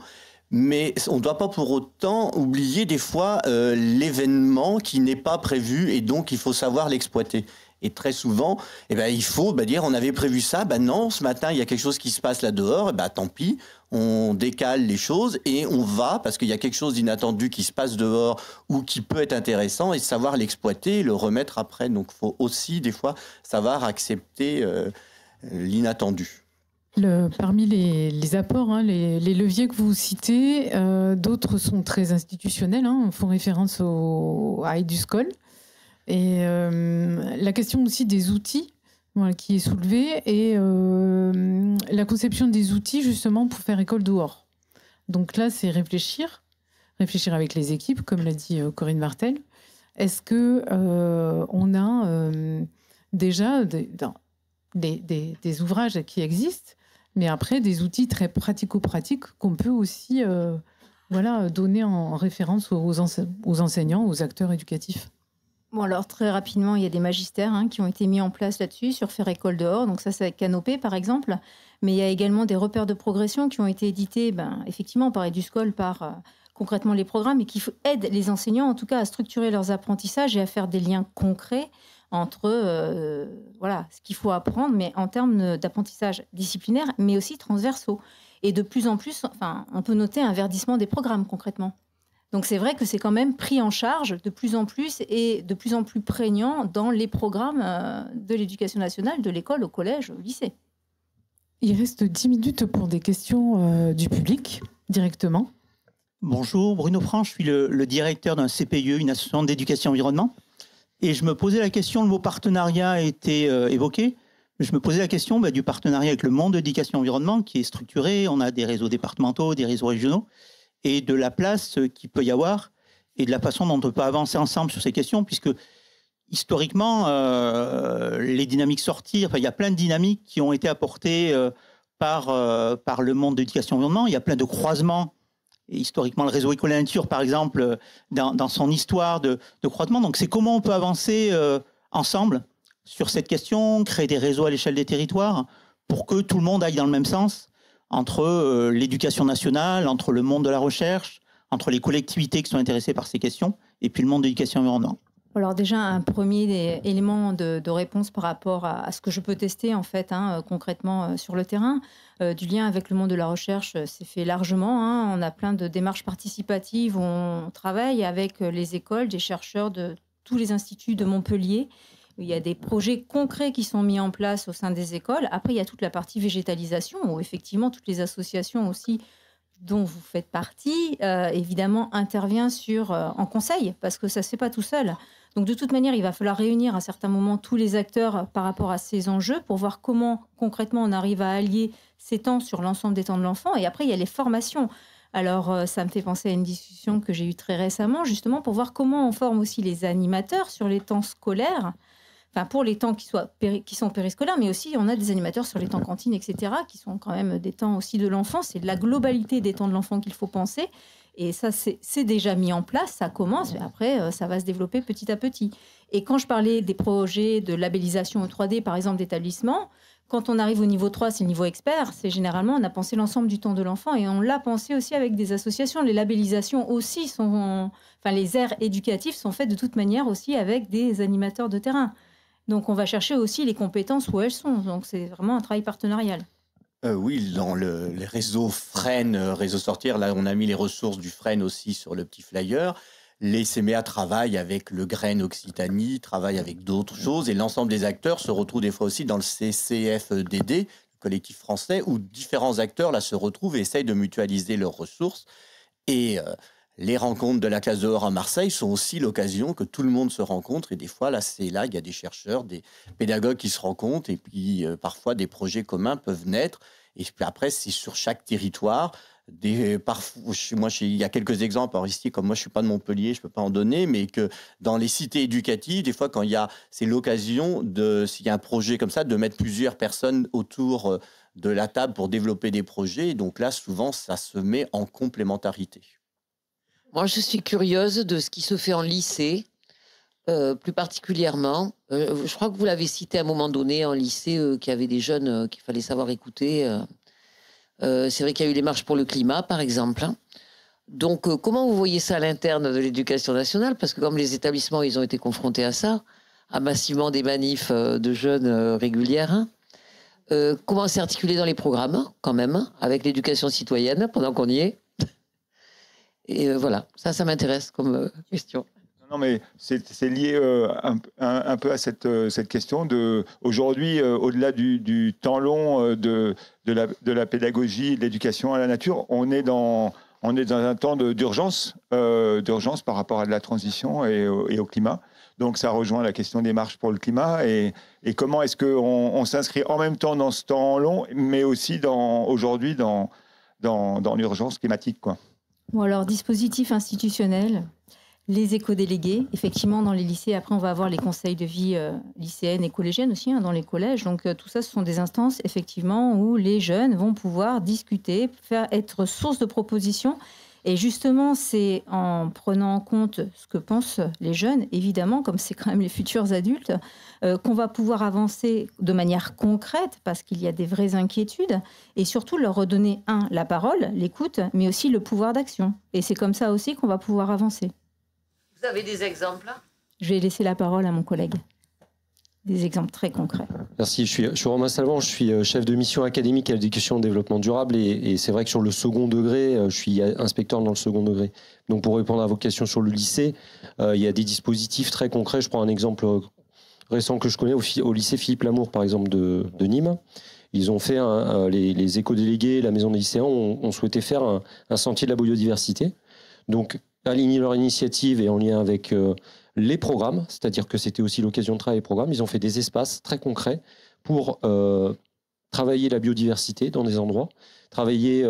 Mais on ne doit pas pour autant oublier des fois l'événement qui n'est pas prévu et donc il faut savoir l'exploiter. Et très souvent, il faut dire on avait prévu ça, non, ce matin il y a quelque chose qui se passe là dehors, tant pis, on décale les choses et on va parce qu'il y a quelque chose d'inattendu qui se passe dehors ou qui peut être intéressant et savoir l'exploiter et le remettre après. Donc il faut aussi des fois savoir accepter l'inattendu. Parmi les apports, les leviers que vous citez, d'autres sont très institutionnels, font référence à Eduscol. Et la question aussi des outils qui est soulevée et la conception des outils justement pour faire école dehors. Donc là, c'est réfléchir avec les équipes, comme l'a dit Corinne Martel. Est-ce que on a déjà des ouvrages qui existent, mais après des outils très pratico-pratiques qu'on peut aussi donner en référence aux enseignants, aux acteurs éducatifs? Bon, alors très rapidement, il y a des magistères qui ont été mis en place là-dessus, sur faire école dehors. Donc ça, c'est avec Canopé, par exemple. Mais il y a également des repères de progression qui ont été édités, effectivement, par Eduscol, par concrètement les programmes, et qui aident les enseignants, en tout cas, à structurer leurs apprentissages et à faire des liens concrets entre ce qu'il faut apprendre, mais en termes d'apprentissage disciplinaire, mais aussi transversaux. Et de plus en plus, on peut noter un verdissement des programmes, concrètement. Donc c'est vrai que c'est quand même pris en charge de plus en plus et de plus en plus prégnant dans les programmes de l'éducation nationale, de l'école, au collège, au lycée. Il reste 10 minutes pour des questions du public, directement. Bonjour, Bruno Franche, je suis le directeur d'un CPIE, une association d'éducation environnement. Et je me posais la question, le mot partenariat a été évoqué. Je me posais la question du partenariat avec le monde de l'éducation environnement qui est structuré. On a des réseaux départementaux, des réseaux régionaux. Et de la place qu'il peut y avoir et de la façon dont on peut avancer ensemble sur ces questions, puisque historiquement, les dynamiques sortir, il y a plein de dynamiques qui ont été apportées par le monde de l'éducation environnement. Il y a plein de croisements historiquement le réseau École et Nature, par exemple, dans son histoire de croisement. Donc c'est comment on peut avancer ensemble sur cette question, créer des réseaux à l'échelle des territoires pour que tout le monde aille dans le même sens, entre l'éducation nationale, entre le monde de la recherche, entre les collectivités qui sont intéressées par ces questions, et puis le monde de l'éducation environnementale. Alors déjà, un premier élément de réponse par rapport à ce que je peux tester en fait concrètement sur le terrain, du lien avec le monde de la recherche, c'est fait largement. On a plein de démarches participatives où on travaille avec les écoles, des chercheurs de tous les instituts de Montpellier. Il y a des projets concrets qui sont mis en place au sein des écoles. Après, il y a toute la partie végétalisation où effectivement toutes les associations aussi dont vous faites partie, évidemment, intervient en conseil, parce que ça ne se fait pas tout seul. Donc, de toute manière, il va falloir réunir à certains moments tous les acteurs par rapport à ces enjeux pour voir comment, concrètement, on arrive à allier ces temps sur l'ensemble des temps de l'enfant. Et après, il y a les formations. Alors, ça me fait penser à une discussion que j'ai eue très récemment, justement, pour voir comment on forme aussi les animateurs sur les temps scolaires, enfin, pour les temps qui sont périscolaires, mais aussi on a des animateurs sur les temps cantines, etc., qui sont quand même des temps aussi de l'enfant. C'est de la globalité des temps de l'enfant qu'il faut penser. Et ça, c'est déjà mis en place, ça commence, mais après, ça va se développer petit à petit. Et quand je parlais des projets de labellisation au 3D, par exemple, d'établissement, quand on arrive au niveau 3, c'est le niveau expert, c'est généralement, on a pensé l'ensemble du temps de l'enfant et on l'a pensé aussi avec des associations. Les labellisations aussi les aires éducatives sont faites de toute manière aussi avec des animateurs de terrain. Donc, on va chercher aussi les compétences où elles sont. Donc, c'est vraiment un travail partenarial. Oui, dans les réseaux Fresnes, réseau Sortir, là, on a mis les ressources du Fresnes aussi sur le petit flyer. Les CMA travaillent avec le Grain Occitanie, travaillent avec d'autres choses. Et l'ensemble des acteurs se retrouvent des fois aussi dans le CCFDD, le collectif français, où différents acteurs là, se retrouvent et essayent de mutualiser leurs ressources. Et les rencontres de la classe dehors à Marseille sont aussi l'occasion que tout le monde se rencontre. Et des fois, là, il y a des chercheurs, des pédagogues qui se rencontrent. Et puis, parfois, des projets communs peuvent naître. Et puis après, c'est sur chaque territoire. Parfois, il y a quelques exemples. Alors ici, comme moi, je ne suis pas de Montpellier, je ne peux pas en donner. Mais que dans les cités éducatives, des fois, c'est l'occasion, s'il y a un projet comme ça, de mettre plusieurs personnes autour de la table pour développer des projets. Et donc là, souvent, ça se met en complémentarité. Moi, je suis curieuse de ce qui se fait en lycée, plus particulièrement. Je crois que vous l'avez cité à un moment donné, en lycée, qu'il y avait des jeunes qu'il fallait savoir écouter. C'est vrai qu'il y a eu les marches pour le climat, par exemple. Donc, comment vous voyez ça à l'interne de l'éducation nationale? Parce que comme les établissements, ils ont été confrontés à ça, à massivement des manifs de jeunes régulières. Comment s'articuler dans les programmes, quand même, avec l'éducation citoyenne, pendant qu'on y est? Et voilà, ça m'intéresse comme question. Non, mais c'est lié un peu à cette question de aujourd'hui, au-delà du temps long de la pédagogie, de l'éducation à la nature, on est dans un temps d'urgence par rapport à de la transition et au climat. Donc ça rejoint la question des marches pour le climat et comment est-ce qu'on s'inscrit en même temps dans ce temps long, mais aussi aujourd'hui dans l'urgence climatique, quoi. Bon, alors, dispositif institutionnel, les éco-délégués. Effectivement, dans les lycées, après, on va avoir les conseils de vie lycéennes et collégiennes aussi, dans les collèges. Donc, tout ça, ce sont des instances, effectivement, où les jeunes vont pouvoir discuter, être source de propositions. Et justement, c'est en prenant en compte ce que pensent les jeunes, évidemment, comme c'est quand même les futurs adultes, qu'on va pouvoir avancer de manière concrète, parce qu'il y a des vraies inquiétudes, et surtout leur redonner, la parole, l'écoute, mais aussi le pouvoir d'action. Et c'est comme ça aussi qu'on va pouvoir avancer. Vous avez des exemples? Je vais laisser la parole à mon collègue. Des exemples très concrets. Merci, je suis Romain Salvan, je suis chef de mission académique à l'éducation et au développement durable et c'est vrai que sur le second degré, je suis inspecteur dans le second degré. Donc pour répondre à vos questions sur le lycée, il y a des dispositifs très concrets. Je prends un exemple récent que je connais au lycée Philippe Lamour, par exemple, de Nîmes. Ils ont fait, les éco-délégués, la maison des lycéens ont souhaité faire un sentier de la biodiversité. Donc aligner leur initiative et en lien avec les programmes, c'est-à-dire que c'était aussi l'occasion de travailler les programmes. Ils ont fait des espaces très concrets pour travailler la biodiversité dans des endroits, travailler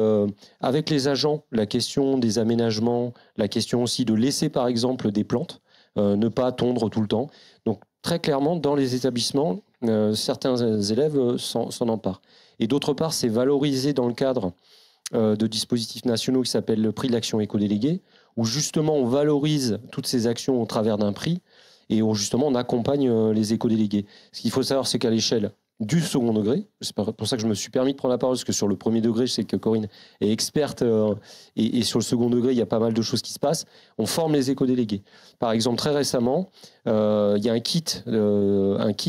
avec les agents la question des aménagements, la question aussi de laisser par exemple des plantes, ne pas tondre tout le temps. Donc très clairement, dans les établissements, certains élèves s'en emparent. Et d'autre part, c'est valoriser dans le cadre de dispositifs nationaux qui s'appelle le prix de l'action éco-déléguée, où justement on valorise toutes ces actions au travers d'un prix et où justement on accompagne les éco-délégués. Ce qu'il faut savoir, c'est qu'à l'échelle du second degré, c'est pour ça que je me suis permis de prendre la parole, parce que sur le premier degré, je sais que Corinne est experte, et sur le second degré, il y a pas mal de choses qui se passent. On forme les éco-délégués. Par exemple, très récemment, il y a un kit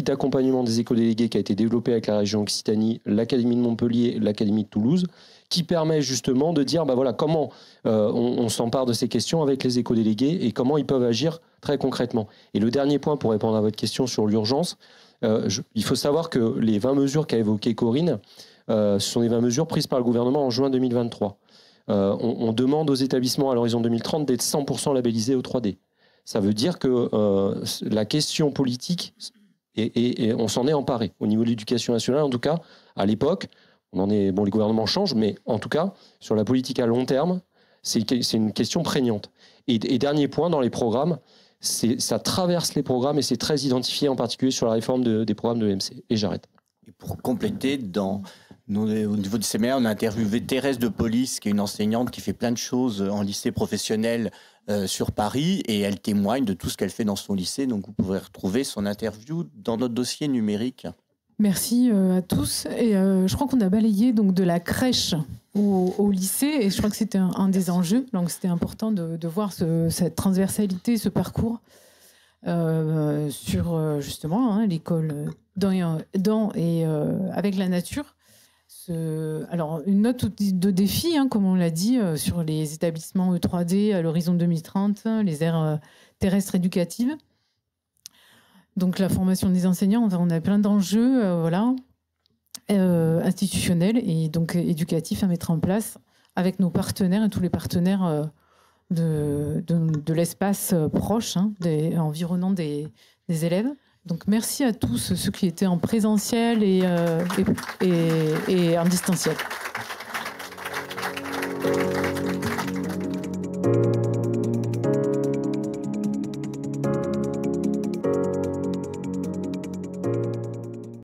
d'accompagnement des éco-délégués qui a été développé avec la région Occitanie, l'Académie de Montpellier, l'Académie de Toulouse, qui permet justement de dire voilà, comment on s'empare de ces questions avec les éco-délégués et comment ils peuvent agir très concrètement. Et le dernier point, pour répondre à votre question sur l'urgence, il faut savoir que les 20 mesures qu'a évoquées Corinne, ce sont les 20 mesures prises par le gouvernement en juin 2023. On demande aux établissements à l'horizon 2030 d'être 100% labellisés au 3D. Ça veut dire que la question politique, et on s'en est emparé au niveau de l'éducation nationale, en tout cas, à l'époque, les gouvernements changent, mais en tout cas, sur la politique à long terme, c'est une question prégnante. Et dernier point, dans les programmes, ça traverse les programmes et c'est très identifié, en particulier sur la réforme des programmes de l'EMC. Et j'arrête. Et pour compléter, au niveau du CMA, on a interviewé Thérèse de Police, qui est une enseignante qui fait plein de choses en lycée professionnel sur Paris, et elle témoigne de tout ce qu'elle fait dans son lycée. Donc vous pourrez retrouver son interview dans notre dossier numérique. Merci à tous. Et je crois qu'on a balayé donc de la crèche au lycée, et je crois que c'était un des enjeux. Donc c'était important de voir cette transversalité, ce parcours sur justement l'école dans et avec la nature. Alors une note de défi, comme on l'a dit, sur les établissements E3D à l'horizon 2030, les aires terrestres éducatives. Donc la formation des enseignants, on a plein d'enjeux institutionnels et donc éducatifs à mettre en place avec nos partenaires et tous les partenaires de l'espace proche, environnant des élèves. Donc merci à tous ceux qui étaient en présentiel et en distanciel.